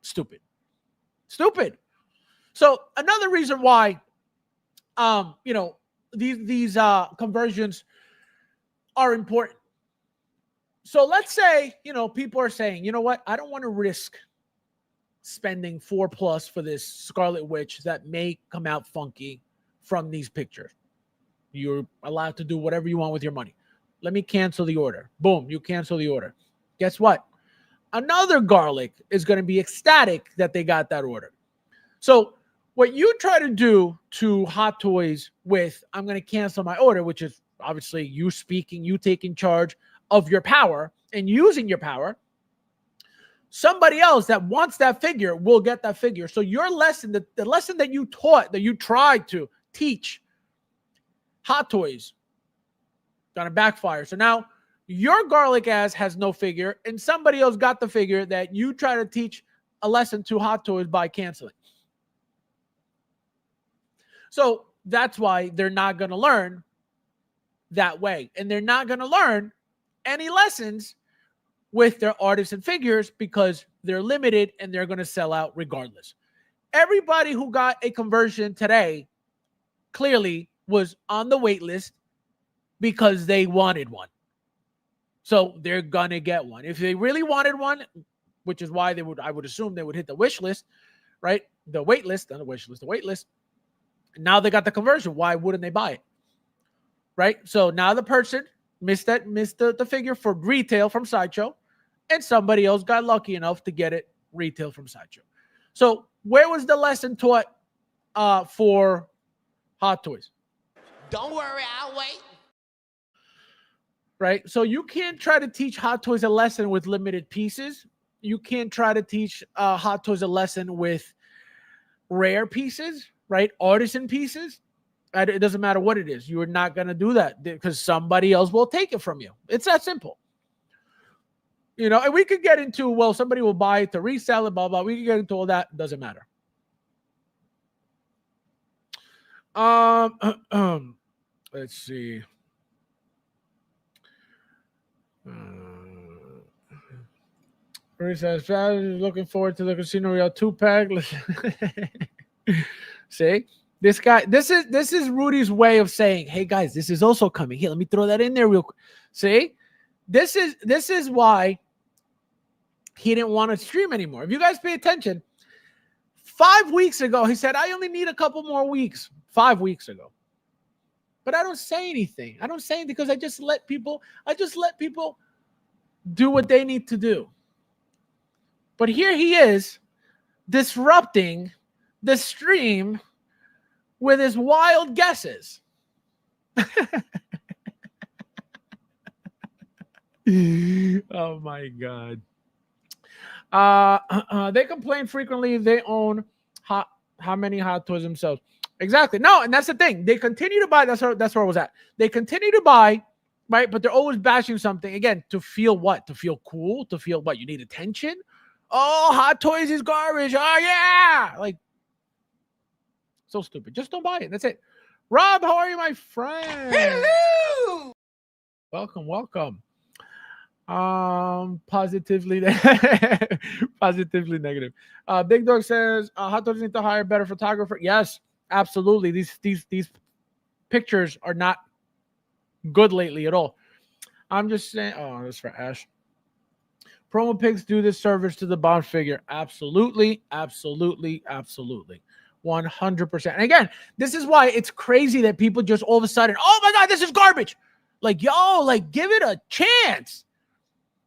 Stupid. So another reason why, these conversions are important. So let's say, people are saying, you know what? I don't want to risk spending $4+ for this Scarlet Witch that may come out funky from these pictures. You're allowed to do whatever you want with your money. Let me cancel the order. Boom, you cancel the order. Guess what? Another garlic is going to be ecstatic that they got that order. So what you try to do to Hot Toys with, I'm going to cancel my order, which is obviously you speaking, you taking charge of your power and using your power. Somebody else that wants that figure will get that figure. So your lesson, the lesson that you taught, that you tried to teach Hot Toys, gonna backfire. So now your garlic ass has no figure, and somebody else got the figure that you try to teach a lesson to Hot Toys by canceling. So that's why they're not gonna learn that way, and they're not gonna learn any lessons with their artists and figures because they're limited and they're gonna sell out regardless. Everybody who got a conversion today clearly was on the wait list because they wanted one. So they're gonna get one. If they really wanted one, which is why I would assume they would hit the wish list, right? The wait list, not the wish list, the wait list. Now they got the conversion. Why wouldn't they buy it? Right? So now the person missed the figure for retail from Sideshow, and somebody else got lucky enough to get it retail from Sideshow. So where was the lesson taught for Hot Toys?
Don't worry, I'll wait.
Right? So you can't try to teach Hot Toys a lesson with limited pieces. You can't try to teach Hot Toys a lesson with rare pieces, right? Artisan pieces. It doesn't matter what it is. You're not going to do that because somebody else will take it from you. It's that simple. And we could get into, well, somebody will buy it to resell it, blah, blah. We could get into all that. It doesn't matter. Let's see. Says, looking forward to the Casino Royale 2-pack. See, this guy, this is Rudy's way of saying, hey guys, this is also coming. Here, let me throw that in there real quick. See, this is why he didn't want to stream anymore. If you guys pay attention, 5 weeks ago, he said, I only need a couple more weeks. 5 weeks ago. But I don't say anything. I don't say anything because I just let people do what they need to do. But here he is disrupting the stream with his wild guesses. Oh my God. They complain frequently they own how many Hot Toys themselves. Exactly. No, and that's the thing. They continue to buy. That's where I was at. They continue to buy, right? But they're always bashing something. Again, to feel what? To feel cool? To feel what? You need attention? Oh, Hot Toys is garbage. Oh, yeah. Like, so stupid. Just don't buy it. That's it. Rob, how are you, my friend?
Hello.
Welcome. Positively negative. Big Dog says Hot Toys need to hire better photographer. Yes, absolutely. These pictures are not good lately at all. I'm just saying. Oh, this is for Ash. Promo pics do this service to the Bond figure. Absolutely. 100%. And again, this is why it's crazy that people just all of a sudden, oh my God, this is garbage. Like, yo, like, give it a chance.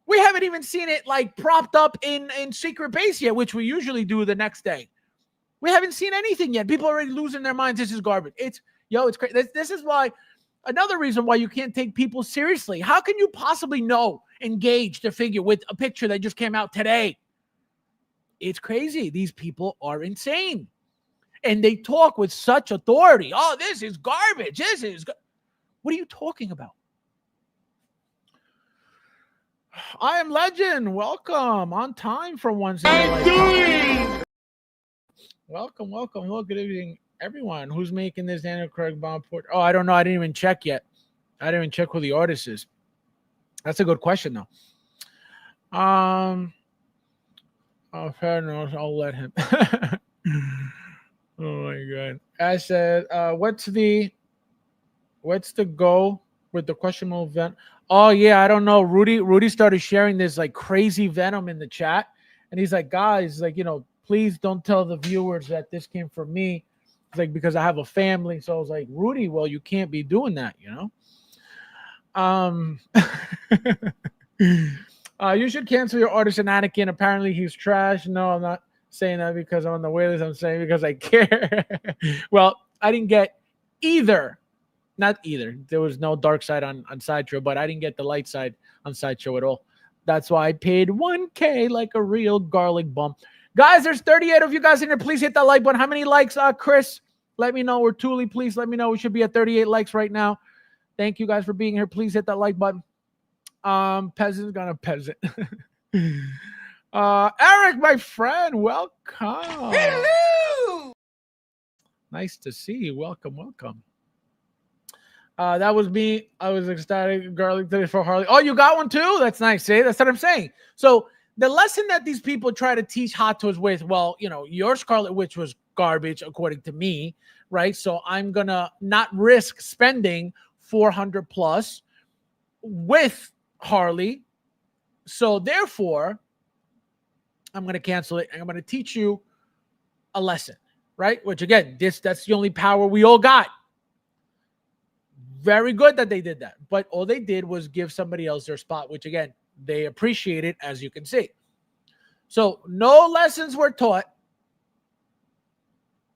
We haven't even seen it like propped up in Secret Base yet, which we usually do the next day. We haven't seen anything yet. People are already losing their minds. This is garbage. It's crazy. This is why, another reason why you can't take people seriously. How can you possibly engage the figure with a picture that just came out today? It's crazy. These people are insane. And they talk with such authority. Oh, this is garbage. What are you talking about? I am Legend. Welcome. On time for once.
I'm doing.
Welcome. Hello, good evening, everyone. Who's making this Daniel Craig Bond port? Oh, I don't know. I didn't even check yet. I didn't even check who the artist is. That's a good question, though. Oh, fair enough. I'll let him. Oh my god. I said, what's the go with the questionable event? Oh yeah, I don't know. Rudy started sharing this like crazy venom in the chat, and he's like, guys, like, please don't tell the viewers that this came from me. It's like, because I have a family. So I was like, Rudy, well, you can't be doing that, You should cancel your artist in Anakin. Apparently he's trash. No, I'm not saying that because I'm on the waitlist. I'm saying because I care. Well, I didn't get either. Not either. There was no dark side on Sideshow, but I didn't get the light side on Sideshow at all. That's why I paid $1K like a real garlic bum. Guys, there's 38 of you guys in here. Please hit that like button. How many likes, Chris? Let me know. Or Thule, please let me know. We should be at 38 likes right now. Thank you guys for being here. Please hit that like button. Peasant's gonna peasant. Eric, my friend, welcome.
Hello.
Nice to see you. Welcome. That was me. I was ecstatic. Garlic today for Harley. Oh, you got one too? That's nice. See, that's what I'm saying. So the lesson that these people try to teach Hot Toys with, well, your Scarlet Witch was garbage according to me, right? So I'm gonna not risk spending $400 plus with Harley. So therefore, I'm gonna cancel it and I'm gonna teach you a lesson, right? Which again, that's the only power we all got. Very good that they did that, but all they did was give somebody else their spot, which again, they appreciate it, as you can see. So no lessons were taught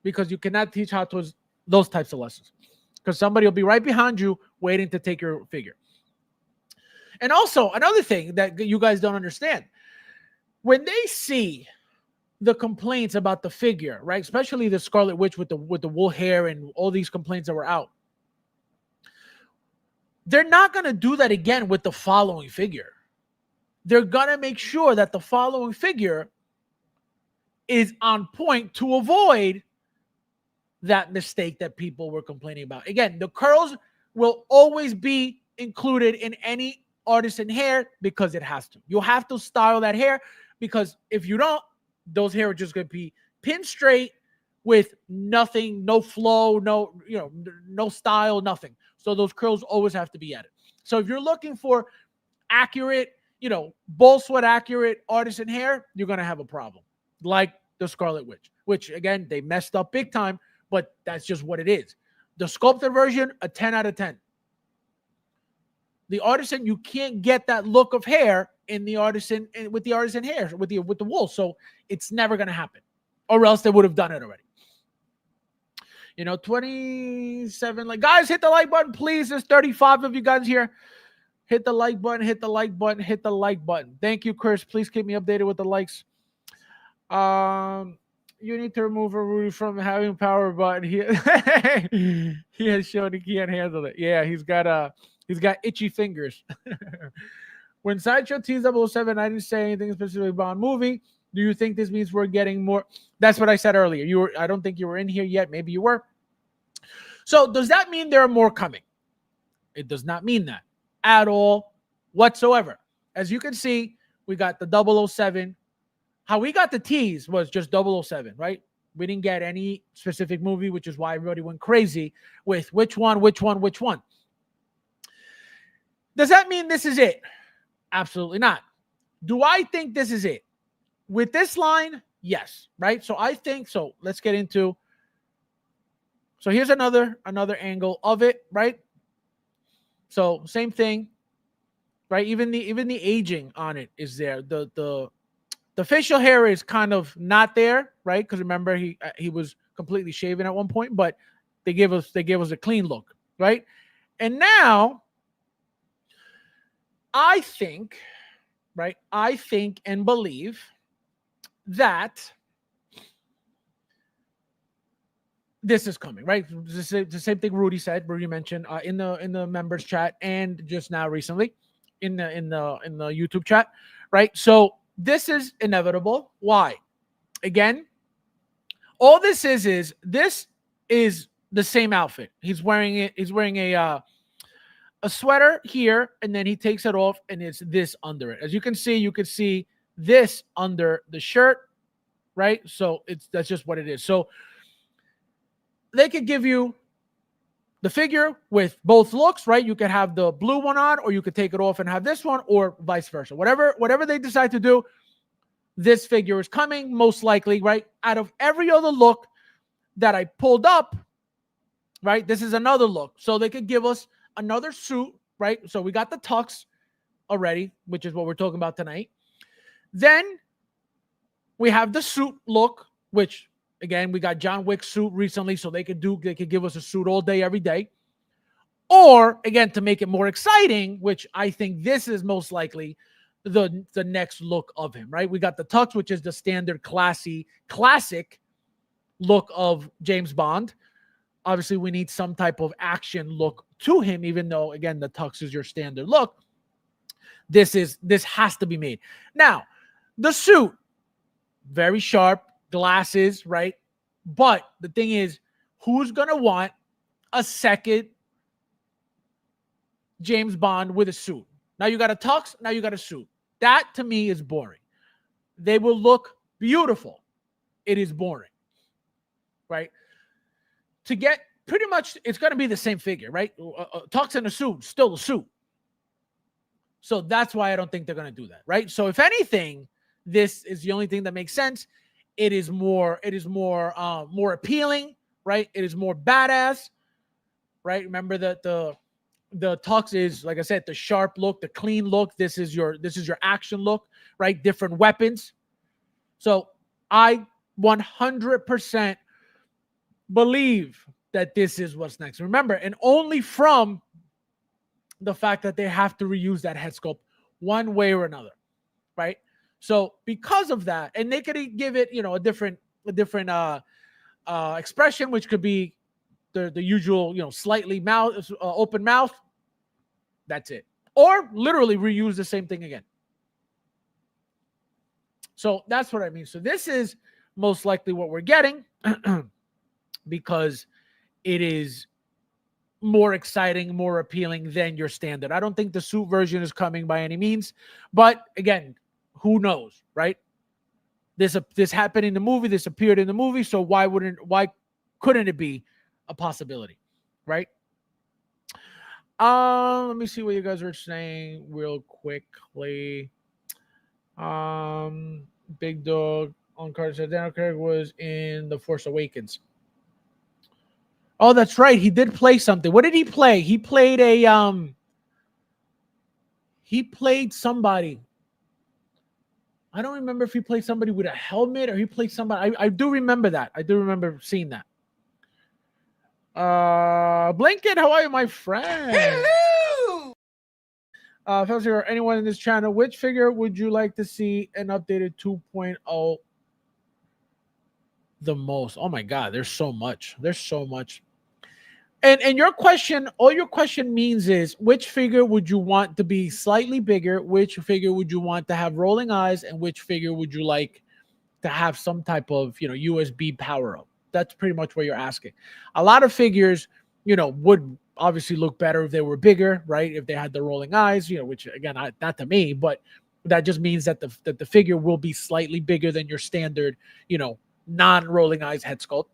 because you cannot teach Hot Toys those types of lessons because somebody will be right behind you waiting to take your figure. And also another thing that you guys don't understand, when they see the complaints about the figure, right? Especially the Scarlet Witch with the wool hair and all these complaints that were out. They're not going to do that again with the following figure. They're going to make sure that the following figure is on point to avoid that mistake that people were complaining about. Again, the curls will always be included in any artisan hair because it has to. You'll have to style that hair because if you don't, those hair are just going to be pin straight with nothing, no flow, no style, nothing. So those curls always have to be added. So if you're looking for accurate, bull sweat accurate artisan hair, you're going to have a problem. Like the Scarlet Witch, which again, they messed up big time, but that's just what it is. The sculpted version, a 10 out of 10. The artisan, you can't get that look of hair in the artisan with the artisan hair, with the wool. So it's never going to happen, or else they would have done it already. 27. Like, guys, hit the like button, please. There's 35 of you guys here. Hit the like button, hit the like button, hit the like button. Thank you, Chris. Please keep me updated with the likes. You need to remove a Rudy from having power button. He has shown he can't handle it. Yeah, he's got itchy fingers. When Sideshow T007, I didn't say anything specifically about movie. Do you think this means we're getting more? That's what I said earlier. I don't think you were in here yet. Maybe you were. So does that mean there are more coming? It does not mean that at all whatsoever. As you can see, we got the 007. How we got the T's was just 007, right? We didn't get any specific movie, which is why everybody went crazy with which one. Does that mean this is it? Absolutely not. Do I think this is it? With this line, yes, right? So I think so. Let's get into. So here's another angle of it, right? So same thing, right? Even the aging on it is there. The The facial hair is kind of not there, right? Because remember he was completely shaven at one point, but they gave us a clean look, right? And now I think, right? I think and believe that this is coming, right? The same thing Rudy said. Rudy mentioned in the members chat and just now recently in the YouTube chat, right? So this is inevitable. Why? Again, all this is this is the same outfit. He's wearing it. He's wearing a sweater here, and then he takes it off, and it's this under it. As you can see this under the shirt, right? So that's just what it is. So they could give you the figure with both looks, right? You could have the blue one on, or you could take it off and have this one, or vice versa. Whatever they decide to do, this figure is coming most likely, right? Out of every other look that I pulled up, right? This is another look. So they could give us another suit, right? So we got the tux already, which is what we're talking about tonight. Then we have the suit look, which again, we got John Wick's suit recently, so they could give us a suit all day, every day. Or again, to make it more exciting, which I think this is most likely the next look of him, right? We got the tux, which is the standard classic look of James Bond. Obviously, we need some type of action look to him, even though again the tux is your standard look. This has to be made. Now, the suit, very sharp, glasses, right? But the thing is, who's gonna want a second James Bond with a suit? Now you got a tux, now you got a suit. That to me is boring. They will look beautiful. It is boring, right? To get pretty much, it's going to be the same figure, right? Tux and a suit, still a suit. So that's why I don't think they're going to do that, right? So if anything, this is the only thing that makes sense. It is more appealing, right? It is more badass, right? Remember that the tux is, like I said, the sharp look, the clean look. This is your action look, right? Different weapons. So I 100% believe that this is what's next. Remember, and only from the fact that they have to reuse that head sculpt one way or another, right? So because of that, and they could give it, a different expression, which could be the usual, slightly open mouth. That's it. Or literally reuse the same thing again. So that's what I mean. So this is most likely what we're getting because it is more exciting, more appealing than your standard. I don't think the suit version is coming by any means, but again, who knows, right? This happened in the movie. This appeared in the movie. So why couldn't it be a possibility, right? Let me see what you guys are saying real quickly. Big Dog on card said Daniel Craig was in The Force Awakens. Oh, that's right. He did play something. What did he play? He played somebody. I don't remember if he played somebody with a helmet or he played somebody. I do remember that. I do remember seeing that. Blanket, how are you, my friend?
Hello!
FabsFigures, anyone in this channel, which figure would you like to see an updated 2.0 the most? Oh my God, there's so much. There's so much. And your question, all your question means is, which figure would you want to be slightly bigger? Which figure would you want to have rolling eyes? And which figure would you like to have some type of, USB power up? That's pretty much what you're asking. A lot of figures, would obviously look better if they were bigger, right? If they had the rolling eyes, which again, not to me, but that just means that the figure will be slightly bigger than your standard, non-rolling eyes head sculpt.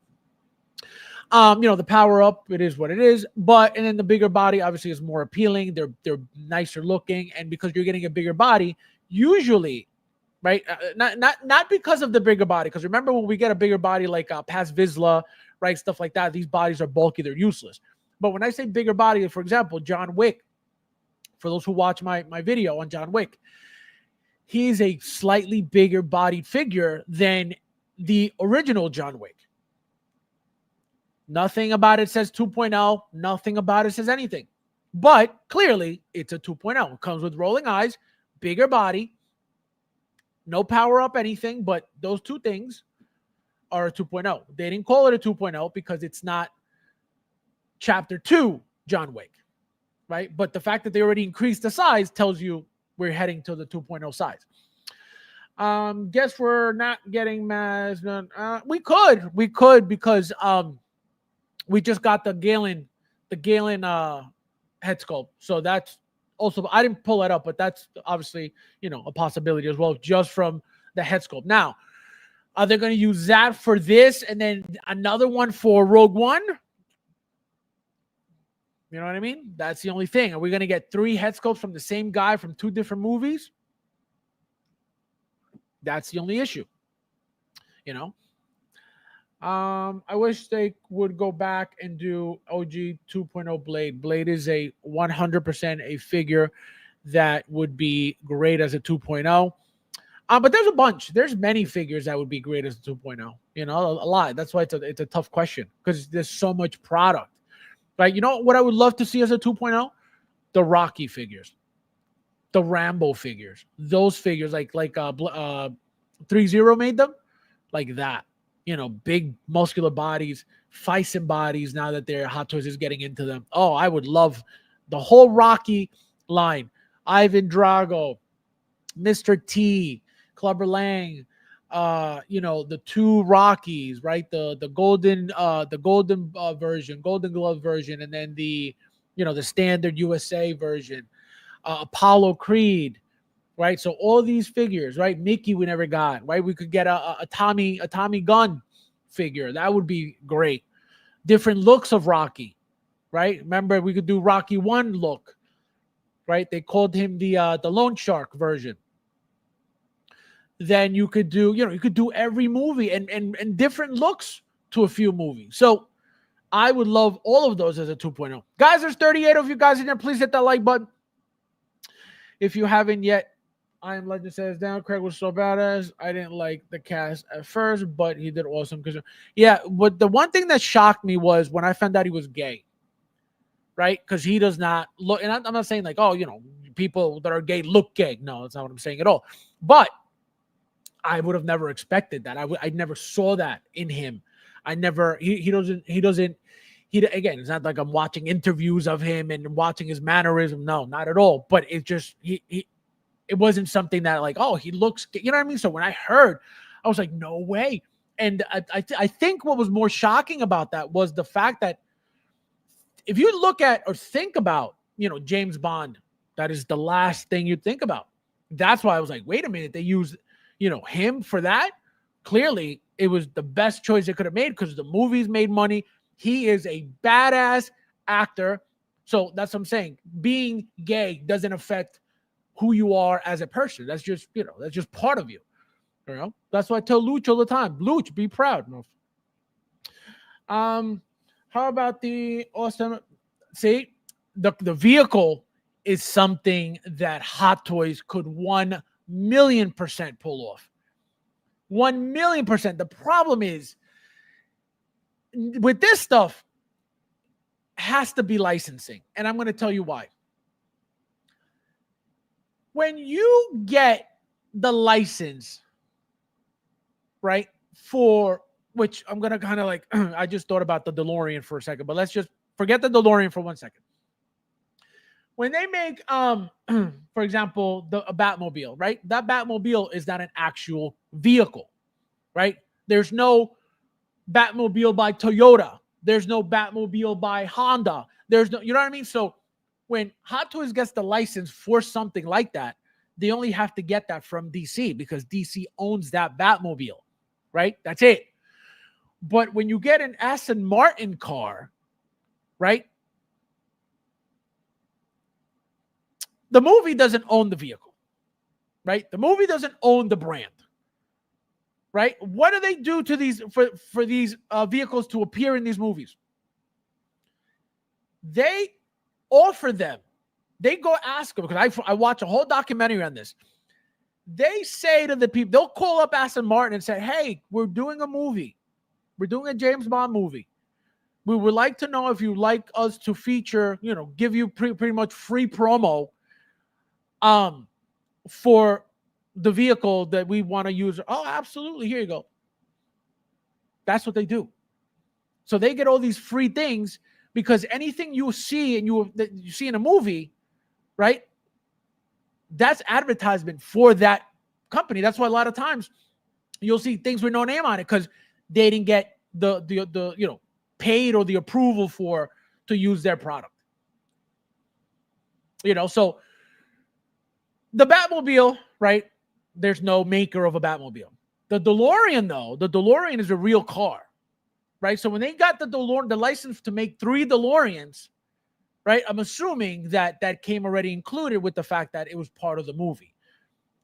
The power up, it is what it is, and then the bigger body obviously is more appealing. They're nicer looking, and because you're getting a bigger body, usually, right? Not because of the bigger body, because remember when we get a bigger body like Paz Vizsla, right? Stuff like that. These bodies are bulky, they're useless. But when I say bigger body, for example, John Wick, for those who watch my video on John Wick, he's a slightly bigger bodied figure than the original John Wick. Nothing about it says 2.0. Nothing about it says anything. But clearly, it's a 2.0. It comes with rolling eyes, bigger body, no power up anything, but those two things are a 2.0. They didn't call it a 2.0 because it's not Chapter 2 John Wick, right? But the fact that they already increased the size tells you we're heading to the 2.0 size. Guess we're not getting mass. We could because we just got the Galen head sculpt. So that's also, I didn't pull it up, but that's obviously, a possibility as well, just from the head sculpt. Now, are they going to use that for this and then another one for Rogue One? You know what I mean? That's the only thing. Are we going to get 3 head sculpts from the same guy from 2 different movies? That's the only issue. I wish they would go back and do OG 2.0 Blade. Blade is a 100% a figure that would be great as a 2.0. But there's a bunch. There's many figures that would be great as a 2.0. A lot. That's why it's a tough question because there's so much product. Right? You know what I would love to see as a 2.0? The Rocky figures, the Rambo figures, those figures like 3-0 made them like that. Big muscular bodies, Fison bodies. Now that their Hot Toys is getting into them, oh, I would love the whole Rocky line. Ivan Drago, Mr. T, Clubber Lang. The 2 Rockies, right? The golden version, Golden Glove version, and then the standard USA version, Apollo Creed, right? So all these figures, right? Mickey we never got, right? We could get a Tommy Gunn figure. That would be great. Different looks of Rocky, right? Remember, we could do Rocky 1 look, right? They called him the Loan Shark version. Then you could do, you could do every movie and different looks to a few movies. So I would love all of those as a 2.0. Guys, there's 38 of you guys in there. Please hit that like button. If you haven't yet, I Am Legend says down. Craig was so badass. I didn't like the cast at first, but he did awesome. But the one thing that shocked me was when I found out he was gay, right? Because he does not look, and I'm not saying like, oh, people that are gay look gay. No, that's not what I'm saying at all. But I would have never expected that. I never saw that in him. Again, it's not like I'm watching interviews of him and watching his mannerism. No, not at all. But it just, it wasn't something that like, oh, he looks, you know what I mean? So when I heard, I was like, no way. And I think what was more shocking about that was the fact that if you look at or think about, James Bond, that is the last thing you'd think about. That's why I was like, wait a minute, they used him for that. Clearly, it was the best choice they could have made because the movies made money. He is a badass actor. So that's what I'm saying. Being gay doesn't affect who you are as a person. That's just, that's just part of you. That's what I tell Luch all the time. Luch, be proud. How about the awesome? See, the vehicle is something that Hot Toys could 1,000,000% pull off. 1,000,000%. The problem is with this stuff has to be licensing. And I'm going to tell you why. When you get the license, right, for which I'm going to kind of like, I just thought about the DeLorean for a second, but let's just forget the DeLorean for 1 second. When they make, for example, a Batmobile, right? That Batmobile is not an actual vehicle, right? There's no Batmobile by Toyota. There's no Batmobile by Honda. There's no, you know what I mean? So when Hot Toys gets the license for something like that, they only have to get that from DC because DC owns that Batmobile, right? That's it. But when you get an Aston Martin car, right? The movie doesn't own the vehicle, right? The movie doesn't own the brand, right? What do they do to these for these vehicles to appear in these movies? They offer them. They go ask them because I watch a whole documentary on this. they say to the people, they'll call up Aston Martin and say, hey, we're doing a movie. We're doing a James Bond movie. We would like to know if you'd like us to feature, give you pretty much free promo for the vehicle that we want to use. Oh, absolutely. Here you go. That's what they do. So they get all these free things because anything you see that you see in a movie, right? That's advertisement for that company. That's why a lot of times you'll see things with no name on it because they didn't get the paid or the approval to use their product. So the Batmobile, right? There's no maker of a Batmobile. The DeLorean, though, the DeLorean is a real car, right? So when they got the license to make 3 DeLoreans, right? I'm assuming that came already included with the fact that it was part of the movie,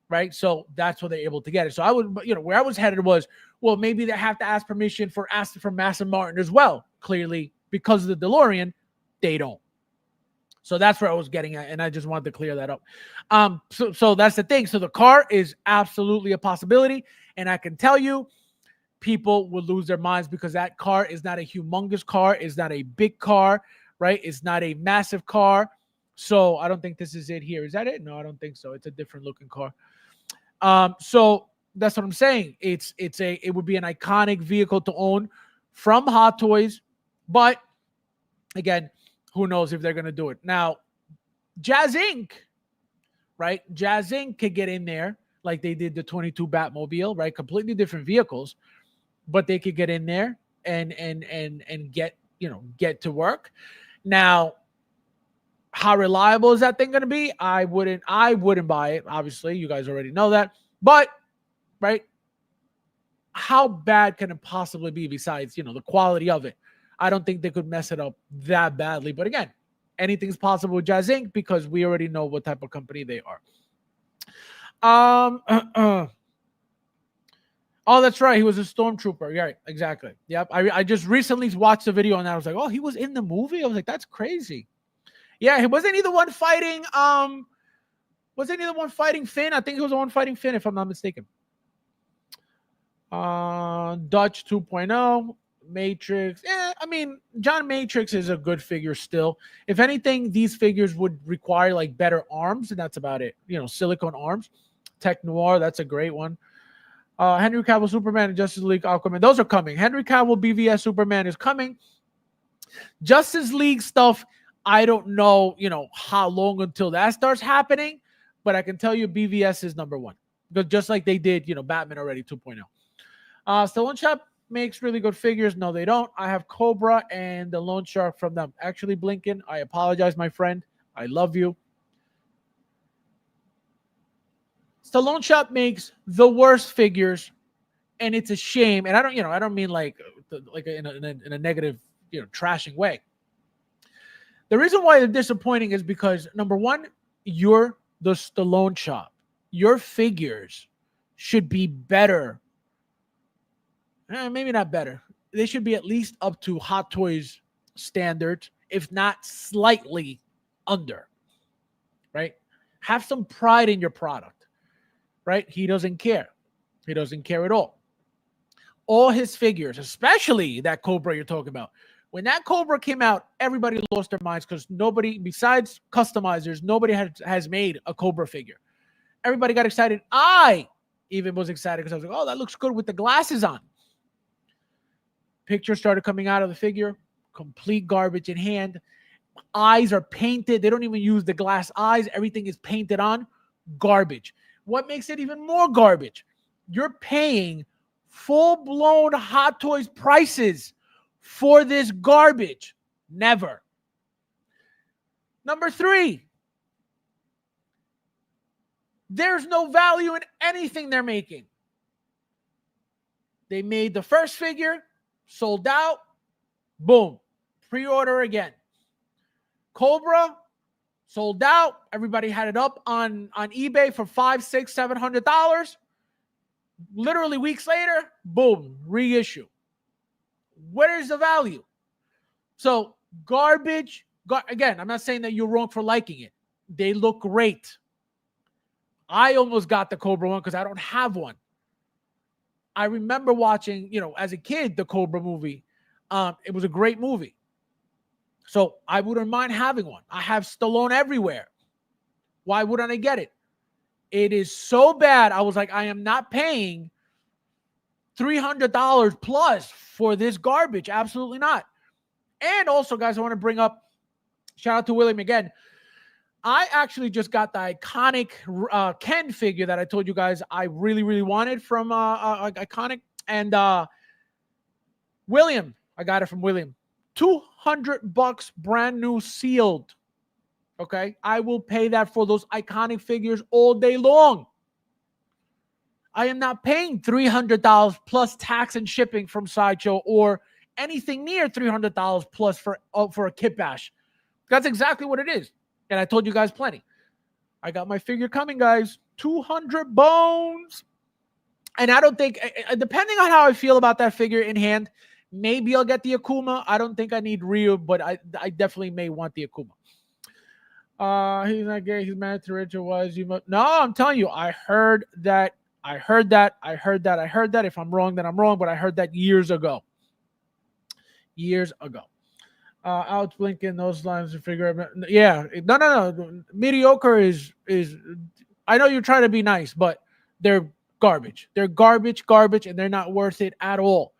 right? So that's where they're able to get it. So I would, where I was headed was, well, maybe they have to ask permission from Aston Martin as well. Clearly, because of the DeLorean, they don't. So that's where I was getting at, and I just wanted to clear that up. So that's the thing. So the car is absolutely a possibility, and I can tell you, people would lose their minds because that car is not a humongous car. It's not a big car, right? It's not a massive car. So I don't think this is it here. Is that it? No, I don't think so. It's a different looking car. So that's what I'm saying. It would be an iconic vehicle to own from Hot Toys, but again, who knows if they're going to do it. Now, Jazz Inc., right? Jazz Inc. could get in there like they did the 22 Batmobile, right? Completely different vehicles, but they could get in there and get to work. Now, how reliable is that thing going to be? I wouldn't buy it. Obviously, you guys already know that. But, right, how bad can it possibly be besides, the quality of it? I don't think they could mess it up that badly. But again, anything's possible with Jazz Inc. because we already know what type of company they are. Oh, that's right. He was a stormtrooper. Yeah, exactly. Yep. I just recently watched the video and I was like, oh, he was in the movie? I was like, that's crazy. Yeah, wasn't he the one fighting Finn? I think he was the one fighting Finn, if I'm not mistaken. Dutch 2.0. Matrix. I mean, John Matrix is a good figure still. If anything, these figures would require like better arms, and that's about it. Silicone arms. Tech Noir, that's a great one. Henry Cavill Superman and Justice League Aquaman. Those are coming. Henry Cavill BVS Superman is coming. Justice League stuff, I don't know, how long until that starts happening, but I can tell you BVS is number one. But just like they did, Batman already 2.0. Stallone Shop makes really good figures. No, they don't. I have Cobra and the Lone Shark from them. Actually, Blinken, I apologize, my friend. I love you. Stallone Shop makes the worst figures, and it's a shame. And I don't mean like in a negative, trashing way. The reason why they're disappointing is because, number one, you're the Stallone Shop. Your figures should be better. Maybe not better. They should be at least up to Hot Toys standards, if not slightly under, right? Have some pride in your product, right? He doesn't care. He doesn't care at all. All his figures, especially that Cobra you're talking about. When that Cobra came out, everybody lost their minds because nobody, besides customizers, nobody has made a Cobra figure. Everybody got excited. I even was excited because I was like, oh, that looks good with the glasses on. Pictures started coming out of the figure, complete garbage in hand. Eyes are painted. They don't even use the glass eyes. Everything is painted on. Garbage. What makes it even more garbage? You're paying full-blown Hot Toys prices for this garbage. Never. Number 3, there's no value in anything they're making. They made the first figure, sold out, boom, pre-order again. Cobra, sold out. Everybody had it up on eBay for $500, $600, $700. Literally weeks later, boom, reissue. Where is the value? So garbage. Again, I'm not saying that you're wrong for liking it. They look great. I almost got the Cobra one because I don't have one. I remember watching, as a kid, the Cobra movie. It was a great movie. So I wouldn't mind having one. I have Stallone everywhere. Why wouldn't I get it? It is so bad. I was like, I am not paying $300 plus for this garbage. Absolutely not. And also, guys, I want to bring up, shout out to William again. I actually just got the iconic Ken figure that I told you guys I really, really wanted from Iconic. And William, I got it from William. $200 brand new sealed. Okay. I will pay that for those iconic figures all day long. I am not paying $300 plus tax and shipping from Sideshow or anything near $300 plus for a kit bash. That's exactly what it is. And I told you guys plenty. I got my figure coming, guys. 200 bones. And I don't think, depending on how I feel about that figure in hand, maybe I'll get the Akuma. I don't think I need Ryu, but I definitely may want the Akuma. He's not gay. He's married to Richard. Why is he? No, I'm telling you, I heard that. If I'm wrong, then I'm wrong. But I heard that years ago. Out blinking those lines to figure out. Yeah, no. Mediocre is. I know you're trying to be nice, but they're garbage. They're garbage, and they're not worth it at all.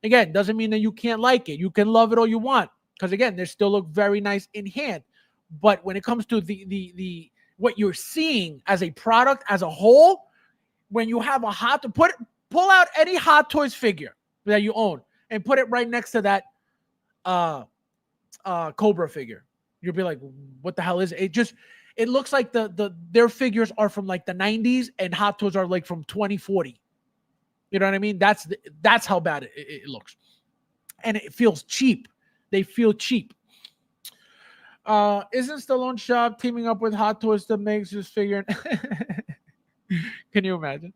Again, doesn't mean that you can't like it. You can love it all you want, because again, they still look very nice in hand. But when it comes to the what you're seeing as a product as a whole, when you have pull out any Hot Toys figure that you own and put it right next to that Cobra figure, you'll be like, what the hell is it? It looks like their figures are from like the 90s and Hot Toys are like from 2040. You know what I mean? That's how bad it looks. And it feels cheap. They feel cheap. Isn't Stallone Shop teaming up with Hot Toys that makes this figure? Can you imagine?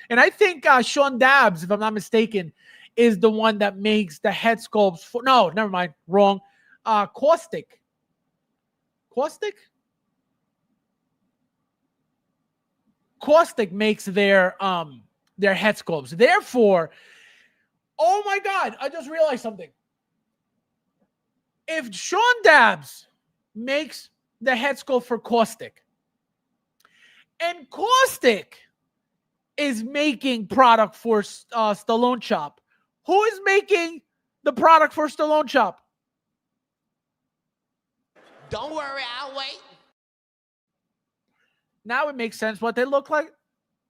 And I think Sean Dabbs, if I'm not mistaken, is the one that makes the head sculpts for. No, never mind. Wrong. Caustic. Caustic makes their head sculpts. Therefore, oh my God, I just realized something. If Sean Dabbs makes the head sculpt for Caustic, and Caustic is making product for Stallone Shop, who is making the product for Stallone Shop?
Don't worry, I'll wait.
Now it makes sense what they look like.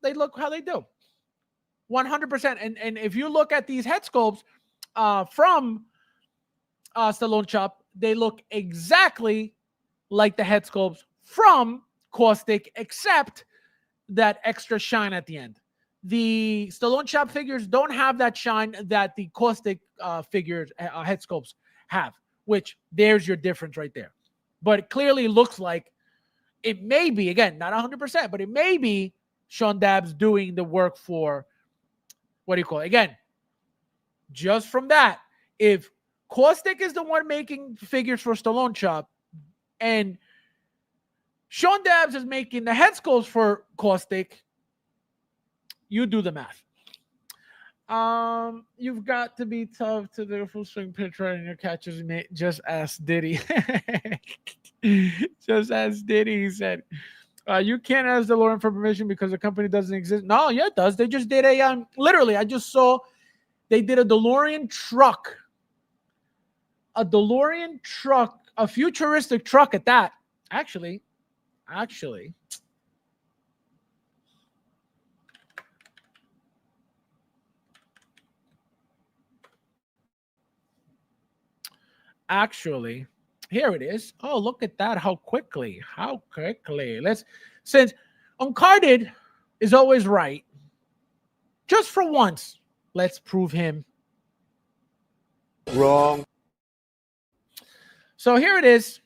They look how they do. 100%. And if you look at these head sculpts from Stallone Shop, they look exactly like the head sculpts from Caustic, except that extra shine at the end. The Stallone Shop figures don't have that shine that the Caustic figures, head sculpts have, which there's your difference right there. But it clearly looks like it may be, again, not 100%, but it may be Sean Dabbs doing the work for, what do you call it? Again, just from that, if Caustic is the one making figures for Stallone Shop and Sean Dabbs is making the head sculpts for Caustic, you do the math. You've got to be tough to do a full swing pitch right in your catches, mate. Just ask Diddy. Just ask Diddy, he said. You can't ask DeLorean for permission because the company doesn't exist. No, yeah, it does. They just did literally, I just saw they did a DeLorean truck. A DeLorean truck, a futuristic truck at that. Actually. Actually, here it is. Oh, look at that. How quickly. Since Uncarded is always right, just for once, let's prove him
Wrong.
So here it is.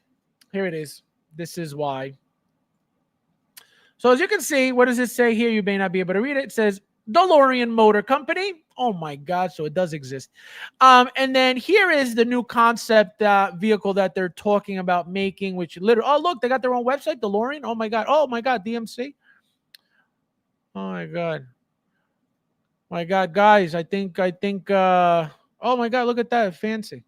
This is why. So as you can see, what does it say here? You may not be able to read it. It says DeLorean Motor Company. Oh my God. So it does exist. And then here is the new concept vehicle that they're talking about making, which literally, oh, look, they got their own website, DeLorean. Oh my God, DMC. Oh my god. My god, guys, oh my god, look at that. Fancy.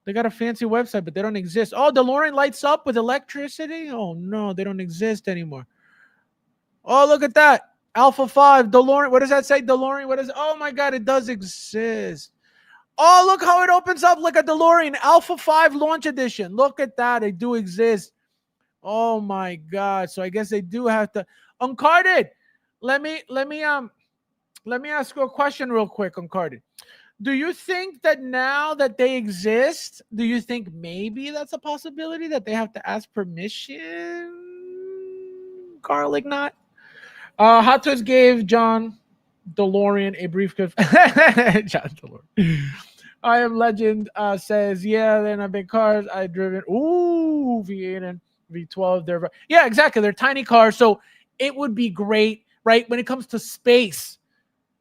They got a fancy website, but they don't exist. Oh, DeLorean lights up with electricity? Oh no, they don't exist anymore. Oh, look at that. Alpha 5, DeLorean. What does that say? DeLorean. What is Oh my god, it does exist. Oh, look how it opens up like a DeLorean. Alpha 5 launch edition. Look at that. They do exist. Oh my god. So I guess they do have to Uncarded. Let me ask you a question real quick, Uncarded. Do you think that now that they exist, do you think maybe that's a possibility that they have to ask permission? Garlic knot. Hot Toys gave John DeLorean a briefcase. John DeLorean. I Am Legend says, yeah, they're not big cars. I've driven. Ooh, V8 and V12. Yeah, exactly. They're tiny cars. So it would be great, right? When it comes to space,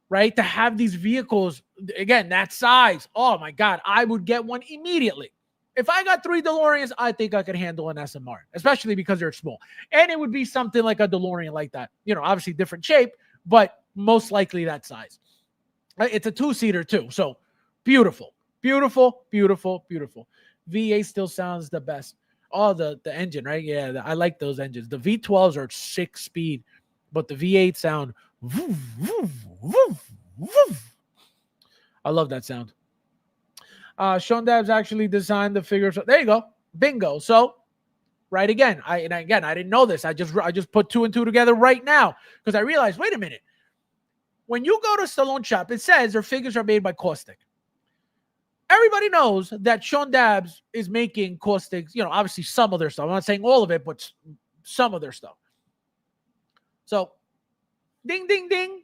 right? To have these vehicles, again, that size. Oh my God, I would get one immediately. If I got 3 DeLoreans, I think I could handle an SMR, especially because they're small. And it would be something like a DeLorean like that. You know, obviously different shape, but most likely that size. It's a 2-seater too. So beautiful, beautiful, beautiful, beautiful. V8 still sounds the best. Oh, the engine, right? Yeah, I like those engines. The V12s are 6-speed, but the V8 sound. Woof, woof, woof, woof. I love that sound. Sean Dabbs actually designed the figure. So there you go. Bingo. So right again. I didn't know this. I just put 2 and 2 together right now because I realized, wait a minute. When you go to Stallone Shop, it says their figures are made by Caustic. Everybody knows that Sean Dabbs is making Caustic, you know, obviously some of their stuff. I'm not saying all of it, but some of their stuff. So, ding, ding, ding.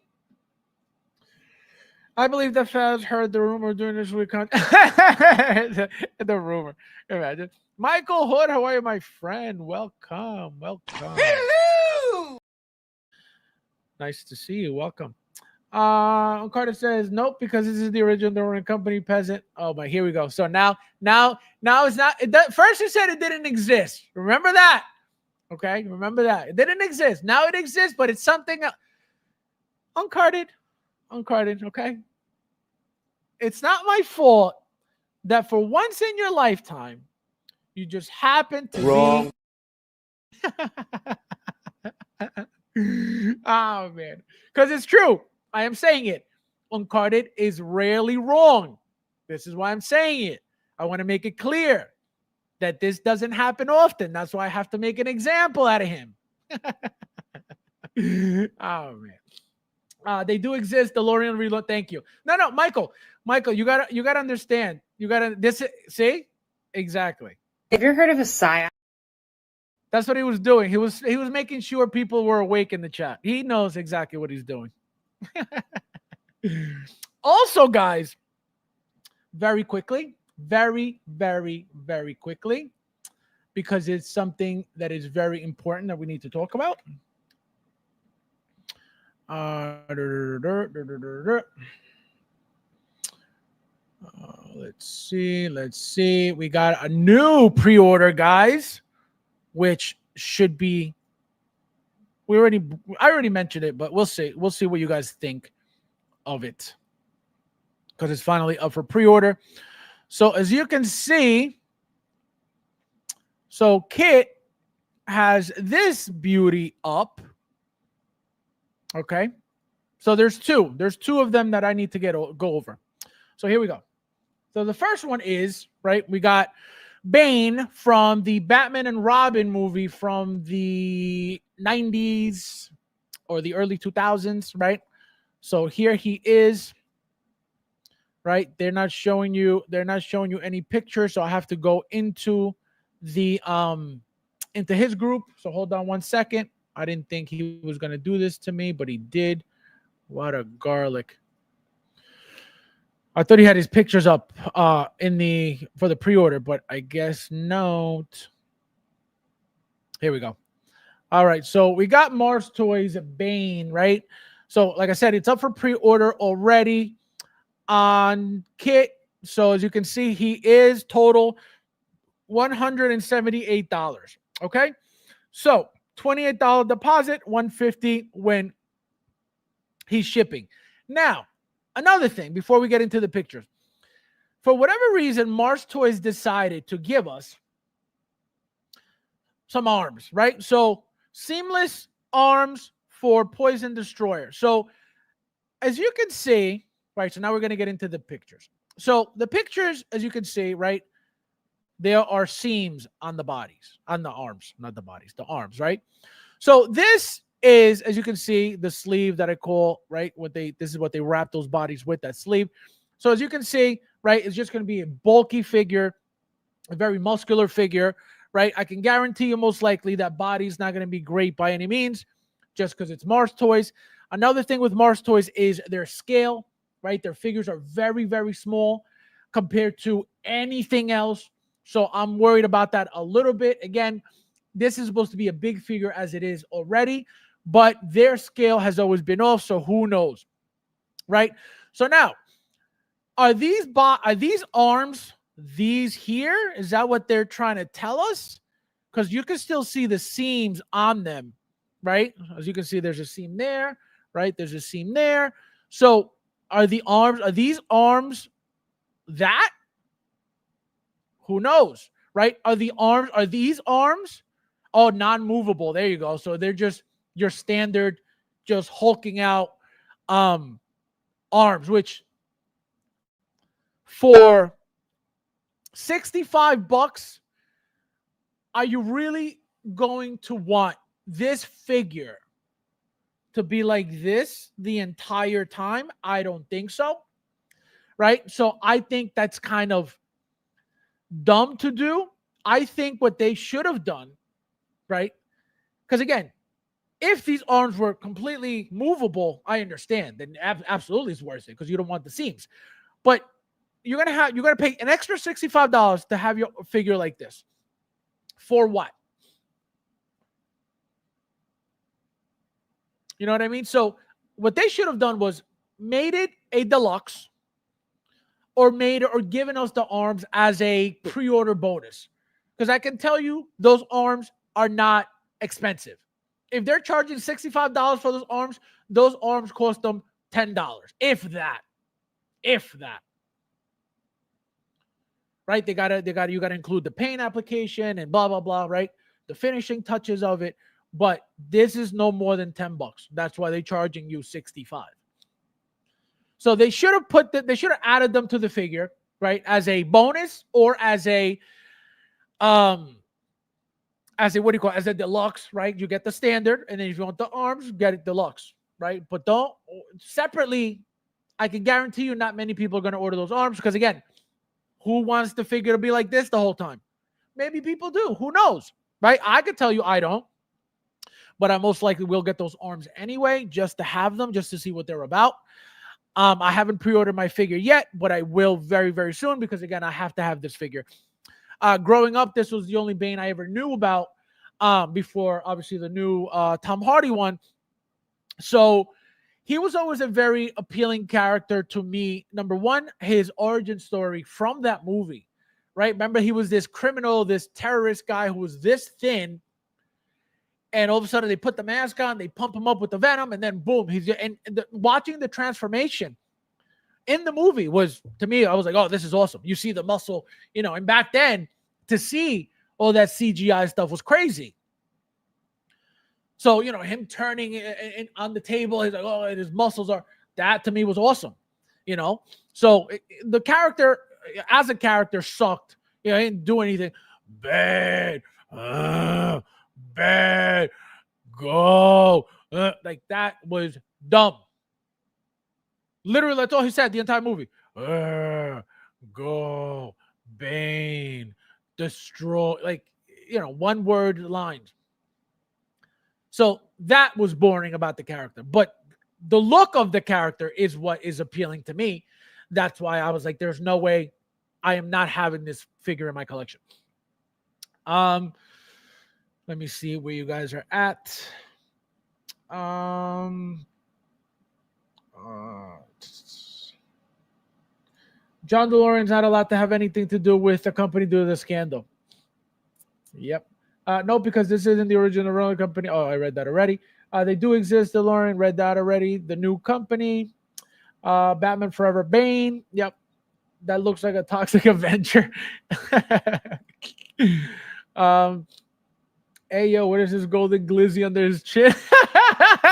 I believe that Fabs heard the rumor during this week. The rumor. Imagine. Michael Hood, how are you, my friend? Welcome. Welcome.
Hello!
Nice to see you. Welcome. Carter says, nope, because this is the original DeLorean company peasant. Oh, my, here we go. So now it's not. First you said it didn't exist. Remember that. Okay, remember that. It didn't exist. Now it exists, but it's something uncarded, okay? It's not my fault that for once in your lifetime, you just happen to
Wrong.
Oh, man. Because it's true. I am saying it. Uncarded is rarely wrong. This is why I'm saying it. I want to make it clear that this doesn't happen often. That's why I have to make an example out of him. Oh, man. They do exist. DeLorean Reload. Thank you. No, Michael, you gotta understand. See? Exactly.
Have you heard of a psyop?
That's what he was doing. He was making sure people were awake in the chat. He knows exactly what he's doing. Also, guys, very quickly, very, very, very quickly, because it's something that is very important that we need to talk about. Let's see. We got a new pre-order, guys, which should be. I already mentioned it, but we'll see. We'll see what you guys think of it because it's finally up for pre-order. So as you can see, so Kit has this beauty up. Okay, so there's two of them that I need to go over. So here we go. So the first one is, right, we got Bane from the Batman and Robin movie from the 90s or the early 2000s, right? So here he is, right? They're not showing you any pictures, so I have to go into the into his group. So hold on one second. I didn't think he was going to do this to me, but he did. What a garlic. I thought he had his pictures up for the pre-order, but I guess not. Here we go. All right, so we got Mars Toys Bane, right? So like I said, it's up for pre-order already on Kit. So as you can see, he is total $178. Okay, so $28 deposit, $150 when he's shipping. Now, another thing before we get into the pictures. For whatever reason, Mars Toys decided to give us some arms, right? So seamless arms for Poison Destroyer. So as you can see, right, so now we're going to get into the pictures. So the pictures, as you can see, right, there are seams on the bodies, on the arms, not the bodies, the arms, right? So this is, as you can see, the sleeve that I call, right, this is what they wrap those bodies with, that sleeve. So as you can see, right, it's just going to be a bulky figure, a very muscular figure, right? I can guarantee you most likely that body's not going to be great by any means just because it's Mars Toys. Another thing with Mars Toys is their scale, right? Their figures are very, very small compared to anything else. So I'm worried about that a little bit. Again, this is supposed to be a big figure as it is already, but their scale has always been off, so who knows, right? So now, are these arms these here? Is that what they're trying to tell us? Because you can still see the seams on them, right? As you can see, there's a seam there, right? There's a seam there. So are these arms that? Who knows, right? Are these arms? Oh, non-movable. There you go. So they're just your standard, just hulking out arms, which for $65, are you really going to want this figure to be like this the entire time? I don't think so, right? So I think that's kind of dumb to do. I think what they should have done, right? Because again, if these arms were completely movable, I understand. Then absolutely it's worth it because you don't want the seams. But you're gonna pay an extra $65 to have your figure like this. For what? You know what I mean? So what they should have done was made it a deluxe, or given us the arms as a pre-order bonus. Because I can tell you those arms are not expensive. If they're charging $65 for those arms cost them $10, if that. Right? You gotta include the paint application and blah blah blah, right? The finishing touches of it. But this is no more than $10. That's why they're charging you $65. So they should have added them to the figure, right? As a bonus or as a as a deluxe, right? You get the standard, and then if you want the arms, get it deluxe, right? But don't separately. I can guarantee you not many people are going to order those arms because again, who wants the figure to be like this the whole time? Maybe people do. Who knows, right? I could tell you I don't, but I most likely will get those arms anyway just to have them, just to see what they're about. I haven't pre-ordered my figure yet, but I will very, very soon because again, I have to have this figure. Growing up, this was the only Bane I ever knew about before, obviously, the new Tom Hardy one. So he was always a very appealing character to me. Number one, his origin story from that movie, right? Remember, he was this criminal, this terrorist guy who was this thin, and all of a sudden they put the mask on, they pump him up with the venom, and then boom, watching the transformation in the movie was, to me, I was like, oh, this is awesome. You see the muscle, and back then to see all that CGI stuff was crazy. So, him turning on the table, he's like, oh, and his muscles that to me was awesome, So the character, as a character, sucked. He didn't do anything. Bad, go. Like, that was dumb. Literally, that's all he said the entire movie. Go, Bane, destroy. Like, one word lines. So that was boring about the character. But the look of the character is what is appealing to me. That's why I was like, there's no way I am not having this figure in my collection. Let me see where you guys are at. John DeLorean's not allowed to have anything to do with the company due to the scandal. Yep. No, because this isn't the original Roller Company. Oh, I read that already. They do exist, DeLorean. Read that already. The new company. Batman Forever Bane. Yep. That looks like a Toxic Avenger. um, hey, yo, what is this golden glizzy under his chin?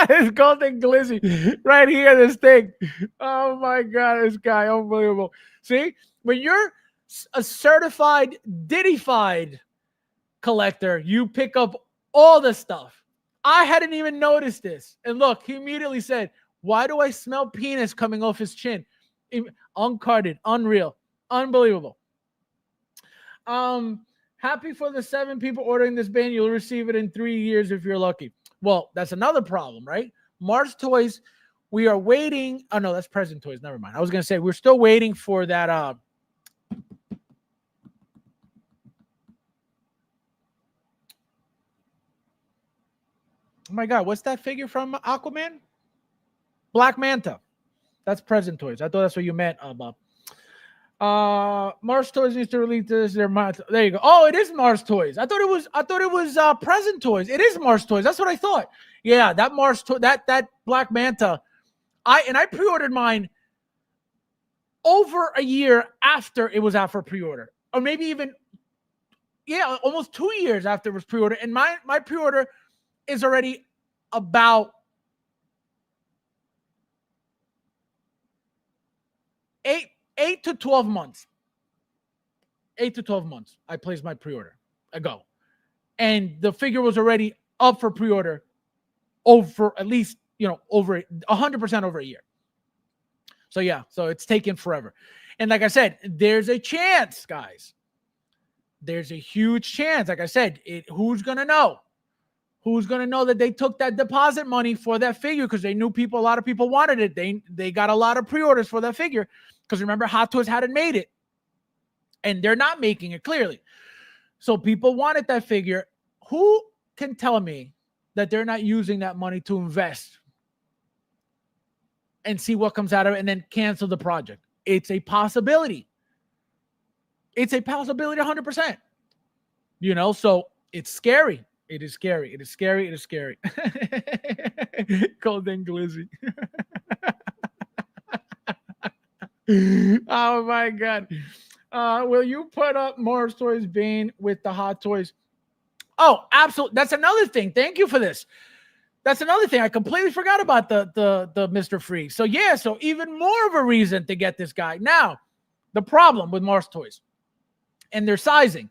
This golden glizzy right here, this thing. Oh, my God, this guy, unbelievable. See, when you're a certified, Diddyfied collector, you pick up all the stuff. I hadn't even noticed this. And look, he immediately said, why do I smell penis coming off his chin? Uncarded, unreal, unbelievable. Happy for the 7 people ordering this band. You'll receive it in 3 years if you're lucky. Well, that's another problem, right? Mars Toys, we are waiting. Oh, no, that's Present Toys. Never mind. I was going to say, we're still waiting for that. Oh, my God, what's that figure from Aquaman? Black Manta. That's Present Toys. I thought that's what you meant, Bob. Mars Toys needs to release this. There you go. Oh, it is Mars Toys. I thought it was Present Toys. It is Mars Toys. That's what I thought. Yeah, that Mars toy, that Black Manta. I pre-ordered mine over a year after it was out for pre-order, or maybe even almost 2 years after it was pre-ordered. And my pre-order is already about 8 to 12 months. 8 to 12 months. I placed my pre-order ago. And the figure was already up for pre-order over at least, over 100% over a year. So yeah, so it's taken forever. And like I said, there's a chance, guys. There's a huge chance. Like I said, who's going to know? Who's going to know that they took that deposit money for that figure because they knew a lot of people wanted it. They got a lot of pre-orders for that figure because remember, Hot Toys hadn't made it. And they're not making it clearly. So people wanted that figure. Who can tell me that they're not using that money to invest and see what comes out of it and then cancel the project? It's a possibility. It's a possibility 100%. So it's scary. It is scary. It is scary. It is scary. Golden Glizzy. Oh, my God. Will you put up Mars Toys Bane with the Hot Toys? Oh, absolutely. That's another thing. Thank you for this. That's another thing. I completely forgot about the Mr. Freeze. So, yeah, so even more of a reason to get this guy. Now, the problem with Mars Toys and their sizing,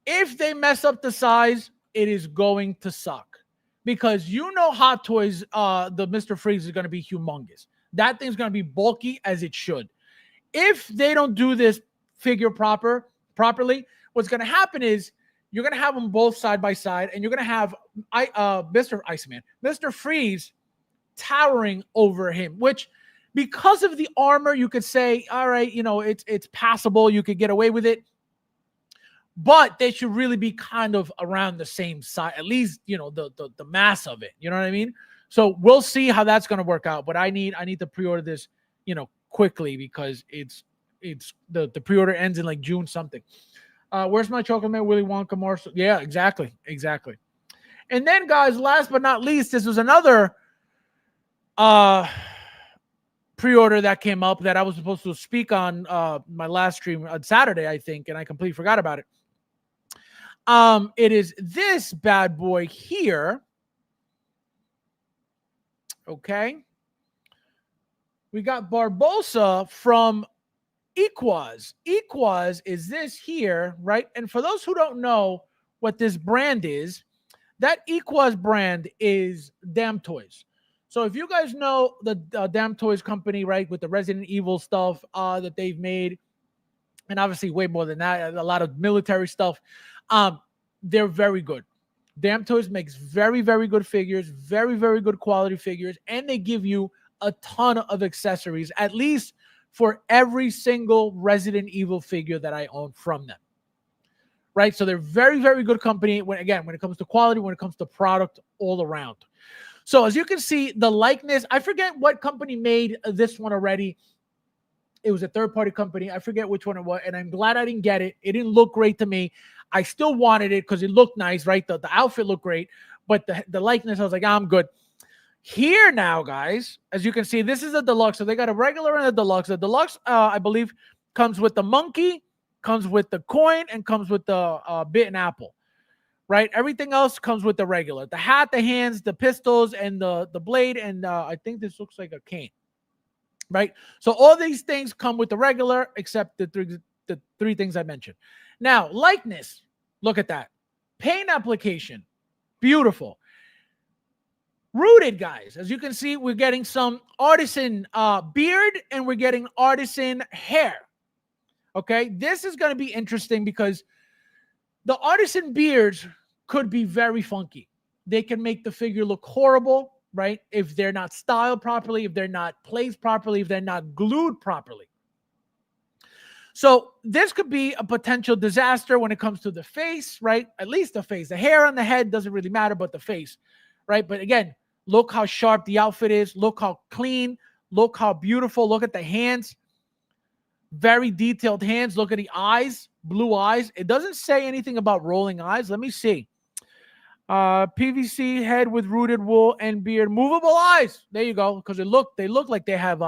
if they mess up the size, it is going to suck because Hot Toys, the Mr. Freeze is going to be humongous. That thing's going to be bulky as it should. If they don't do this figure properly, what's going to happen is you're going to have them both side by side, and you're going to have Mr. Freeze towering over him, which because of the armor, you could say, all right, it's passable. You could get away with it. But they should really be kind of around the same size, at least, the mass of it. You know what I mean? So we'll see how that's going to work out. But I need to pre-order this, quickly because it's the pre-order ends in like June something. Where's my chocolate man Willy Wonka Mars? Yeah, exactly. And then, guys, last but not least, this was another pre-order that came up that I was supposed to speak on my last stream on Saturday, I think, and I completely forgot about it. It is this bad boy here. Okay. We got Barbosa from Equaz. Equaz is this here, right? And for those who don't know what this brand is, that Equaz brand is Damn Toys. So if you guys know the Damn Toys company, right, with the Resident Evil stuff that they've made, and obviously way more than that, a lot of military stuff, they're very good. Damn Toys makes very, very good figures, very, very good quality figures, and they give you a ton of accessories, at least for every single Resident Evil figure that I own from them. Right? So they're very, very good company when it comes to quality, when it comes to product all around. So as you can see, the likeness, I forget what company made this one already. It was a third-party company. I forget which one it was, and I'm glad I didn't get it. It didn't look great to me. I still wanted it because it looked nice, right? The outfit looked great, but the likeness, I was like, I'm good. Here now, guys, as you can see, this is a deluxe. So they got a regular and a deluxe. The deluxe, I believe, comes with the monkey, comes with the coin, and comes with the bitten apple, right? Everything else comes with the regular. The hat, the hands, the pistols, and the blade, and I think this looks like a cane, right? So all these things come with the regular, except the three things I mentioned. Now, likeness, look at that. Paint application, beautiful. Rooted, guys. As you can see, we're getting some artisan beard and we're getting artisan hair. Okay, this is going to be interesting because the artisan beards could be very funky. They can make the figure look horrible, right? If they're not styled properly, if they're not placed properly, if they're not glued properly. So this could be a potential disaster when it comes to the face, right? At least the face. The hair on the head doesn't really matter, but the face, right? But again, look how sharp the outfit is. Look how clean. Look how beautiful. Look at the hands. Very detailed hands. Look at the eyes. Blue eyes. It doesn't say anything about rolling eyes. Let me see. PVC head with rooted wool and beard. Movable eyes. There you go. Because they look like they have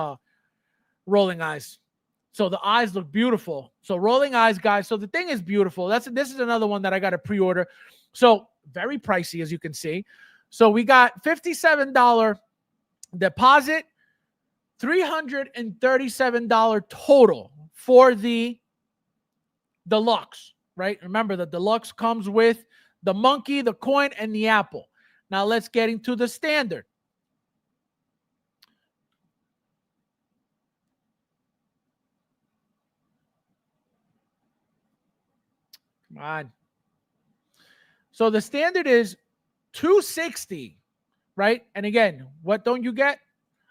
rolling eyes. So the eyes look beautiful. So rolling eyes, guys. So the thing is beautiful. This is another one that I got to pre-order. So very pricey, as you can see. So we got $57 deposit, $337 total for the deluxe, right? Remember, the deluxe comes with the monkey, the coin, and the apple. Now let's get into the standard. Come on. So the standard is $260, right? And again, what don't you get?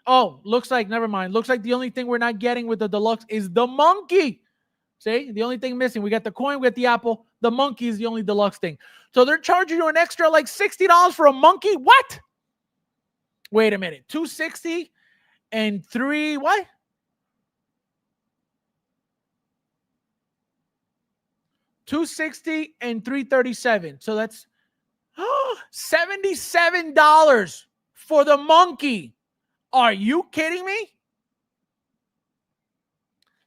Oh, looks like, never mind. Looks like the only thing we're not getting with the deluxe is the monkey. See, the only thing missing. We got the coin, we got the apple. The monkey is the only deluxe thing. So they're charging you an extra like $60 for a monkey? What? Wait a minute. $260 and three, what? $260 and $337. So that's $77 for the monkey. Are you kidding me?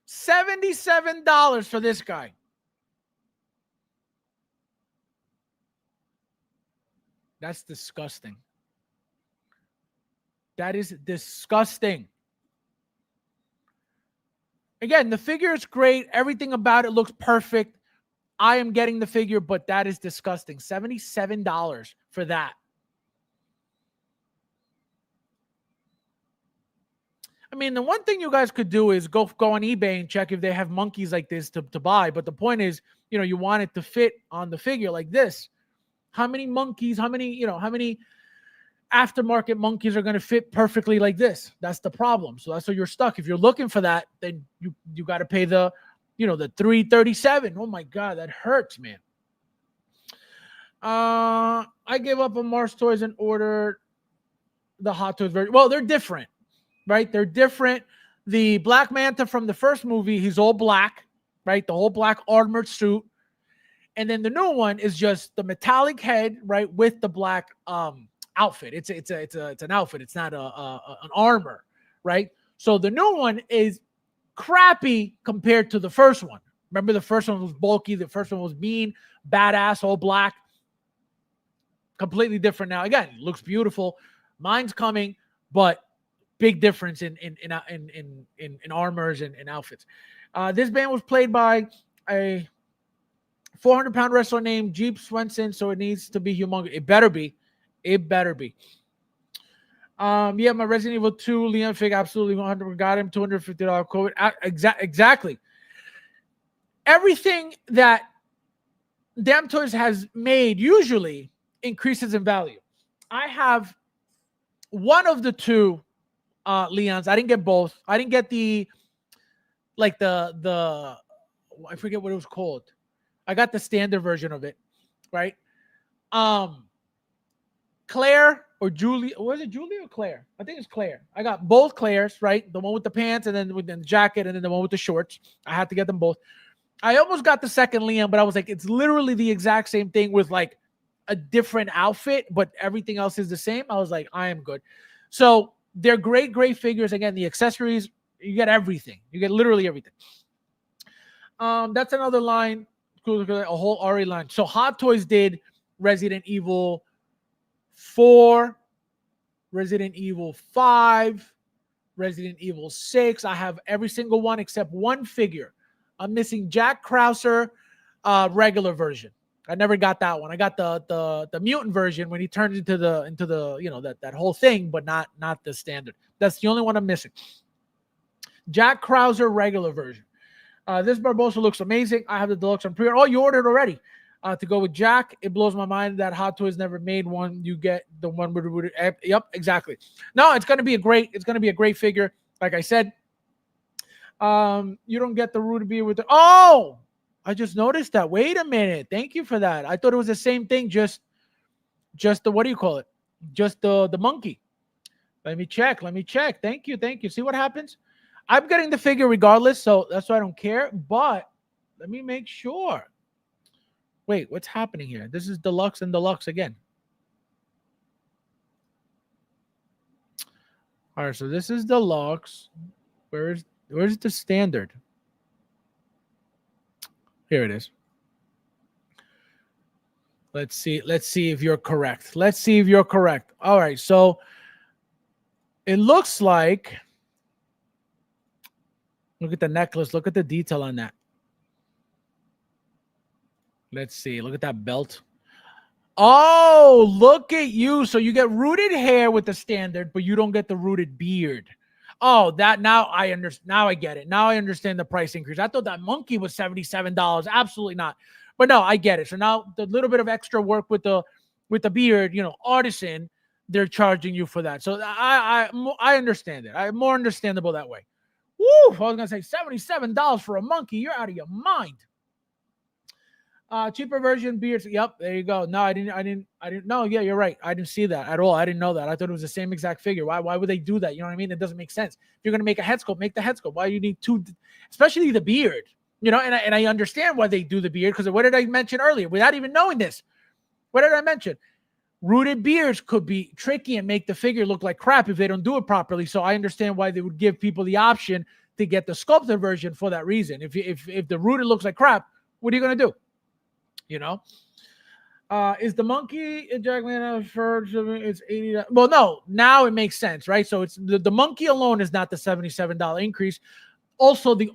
$77 for this guy. That's disgusting. That is disgusting. Again, the figure is great. Everything about it looks perfect. I am getting the figure, but that is disgusting. $77 for that. I mean, the one thing you guys could do is go on eBay and check if they have monkeys like this to buy. But the point is, you want it to fit on the figure like this. How many monkeys, how many aftermarket monkeys are going to fit perfectly like this? That's the problem. So that's where you're stuck. If you're looking for that, then you got to pay the $337. Oh my God, that hurts, man. I gave up on Mars Toys and ordered the Hot Toys version. Well, they're different, right? They're different. The Black Manta from the first movie, he's all black, right? The whole black armored suit. And then the new one is just the metallic head, right, with the black outfit. It's an outfit. It's not an armor, right? So the new one is crappy compared to the first one. Remember, the first one was bulky. The first one was mean, badass, all black. Completely different now. Again, looks beautiful. Mine's coming, but big difference in armors and outfits. This band was played by a 400-pound wrestler named Jeep Swenson, so it needs to be humongous. It better be. It better be. Yeah, my Resident Evil 2 Leon fig, absolutely 100%. Got him, $250 code. Exactly. Everything that Damn Toys has made usually increases in value. I have one of the two Leons. I didn't get both. I didn't get the I forget what it was called. I got the standard version of it, right? Claire or Julie, was it Julie or Claire? I think it's Claire. I got both Claires, right? The one with the pants and then with the jacket and then the one with the shorts. I had to get them both. I almost got the second Liam, but I was like, it's literally the exact same thing with like a different outfit, but everything else is the same. I was like, I am good. So they're great figures. Again, the accessories, you get everything. You get literally everything. That's another line, a whole Ari line. So Hot Toys did Resident Evil 4, Resident Evil 5, Resident Evil 6. I have every single one except one figure. I'm missing Jack Krauser regular version. I never got that one. I got the mutant version when he turns into the you know that whole thing, but not the standard. That's the only one I'm missing. Jack Krauser regular version. This Barbosa looks amazing. I have the deluxe on pre-order. Oh, you ordered already. To go with Jack, it blows my mind that Hot Toys never made one. You get the one with yep, exactly. No, it's gonna be a great figure. Like I said, you don't get the rooted beer with the. Oh, I just noticed that. Wait a minute. Thank you for that. I thought it was the same thing. Just the what do you call it? Just the monkey. Let me check. Thank you. See what happens? I'm getting the figure regardless, so that's why I don't care. But let me make sure. Wait, what's happening here? This is deluxe and deluxe again. All right, so this is deluxe. Where's the standard? Here it is. Let's see if you're correct. All right, so it looks like, look at the necklace, look at the detail on that. Let's see, look at that belt. Oh, look at you. So you get rooted hair with the standard, but you don't get the rooted beard. Oh, that now I understand. Now I get it. Now I understand the price increase. I thought that monkey was $77. Absolutely not. But no, I get it. So now the little bit of extra work with the beard, you know, artisan, they're charging you for that. So I understand it. I'm more understandable that way. Woo! I was gonna say $77 for a monkey. You're out of your mind. Cheaper version beards. Yep, there you go. No, I didn't. No, yeah, you're right. I didn't see that at all. I didn't know that. I thought it was the same exact figure. Why would they do that? You know what I mean? It doesn't make sense. If you're gonna make a head sculpt, make the head sculpt. Why do you need two, especially the beard? You know, and I understand why they do the beard, because what did I mention earlier? Without even knowing this, what did I mention? Rooted beards could be tricky and make the figure look like crap if they don't do it properly. So I understand why they would give people the option to get the sculpted version for that reason. If the rooted looks like crap, what are you gonna do? You know, is the monkey ejaculate for it's $80? Well, no, now it makes sense, right? So it's the monkey alone is not the $77 increase. Also, the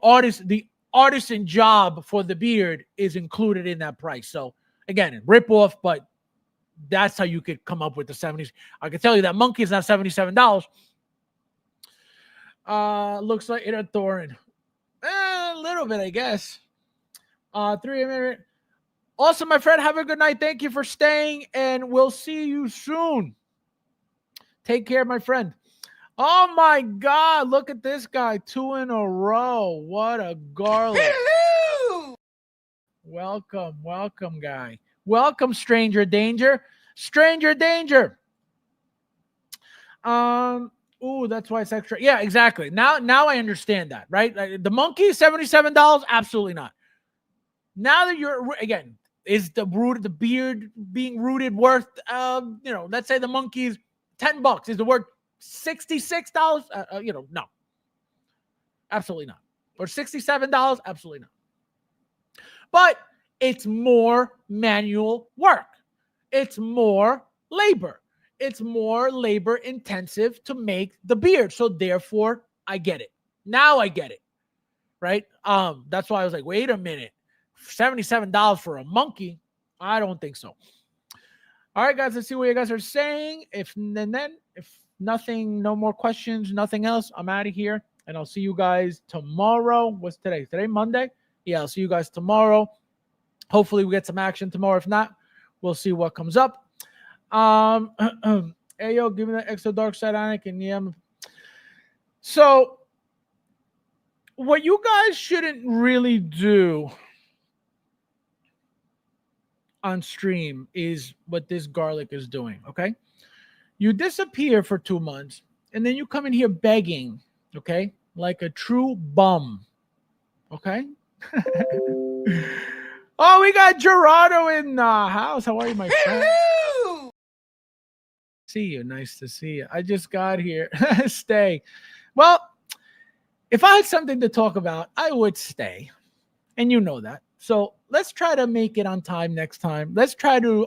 artisan job for the beard is included in that price. So again, rip off, but that's how you could come up with the 70s. I can tell you that monkey is not $77. Looks like it a Thorin. A little bit, I guess. 3 minute. Awesome, my friend. Have a good night. Thank you for staying, and we'll see you soon. Take care, my friend. Oh, my God. Look at this guy. 2 in a row. What a garlic.
Hello!
Welcome, guy. Welcome, Stranger Danger. Stranger Danger. Ooh, that's why it's extra. Yeah, exactly. Now I understand that, right? The monkey, $77? Absolutely not. Now that you're, again, is the beard being rooted worth, let's say the monkey is $10. Is it worth $66? No. Absolutely not. Or $67? Absolutely not. But it's more manual work. It's more labor. It's more labor intensive to make the beard. So therefore, I get it. Now I get it. Right? That's why I was like, wait a minute. $77 for a monkey? I don't think so. All right, guys, let's see what you guys are saying. If nothing, no more questions, nothing else, I'm out of here. And I'll see you guys tomorrow. What's today? Today, Monday? Yeah, I'll see you guys tomorrow. Hopefully we get some action tomorrow. If not, we'll see what comes up. Hey, yo, give me that extra dark side on it. And yeah. So what you guys shouldn't really do on stream is what this garlic is doing, okay? You disappear for 2 months, and then you come in here begging, okay? Like a true bum, okay? Oh, we got Gerardo in the house. How are you, my friend? See you. Nice to see you. I just got here. Stay. Well, if I had something to talk about, I would stay. And you know that. So let's try to make it on time next time. Let's try to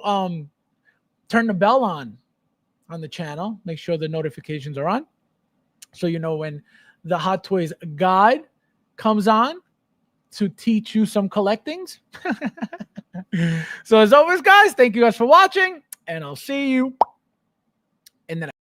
turn the bell on the channel. Make sure the notifications are on, so you know when the Hot Toys guide comes on to teach you some collectings. So as always, guys, thank you guys for watching, and I'll see you in the next.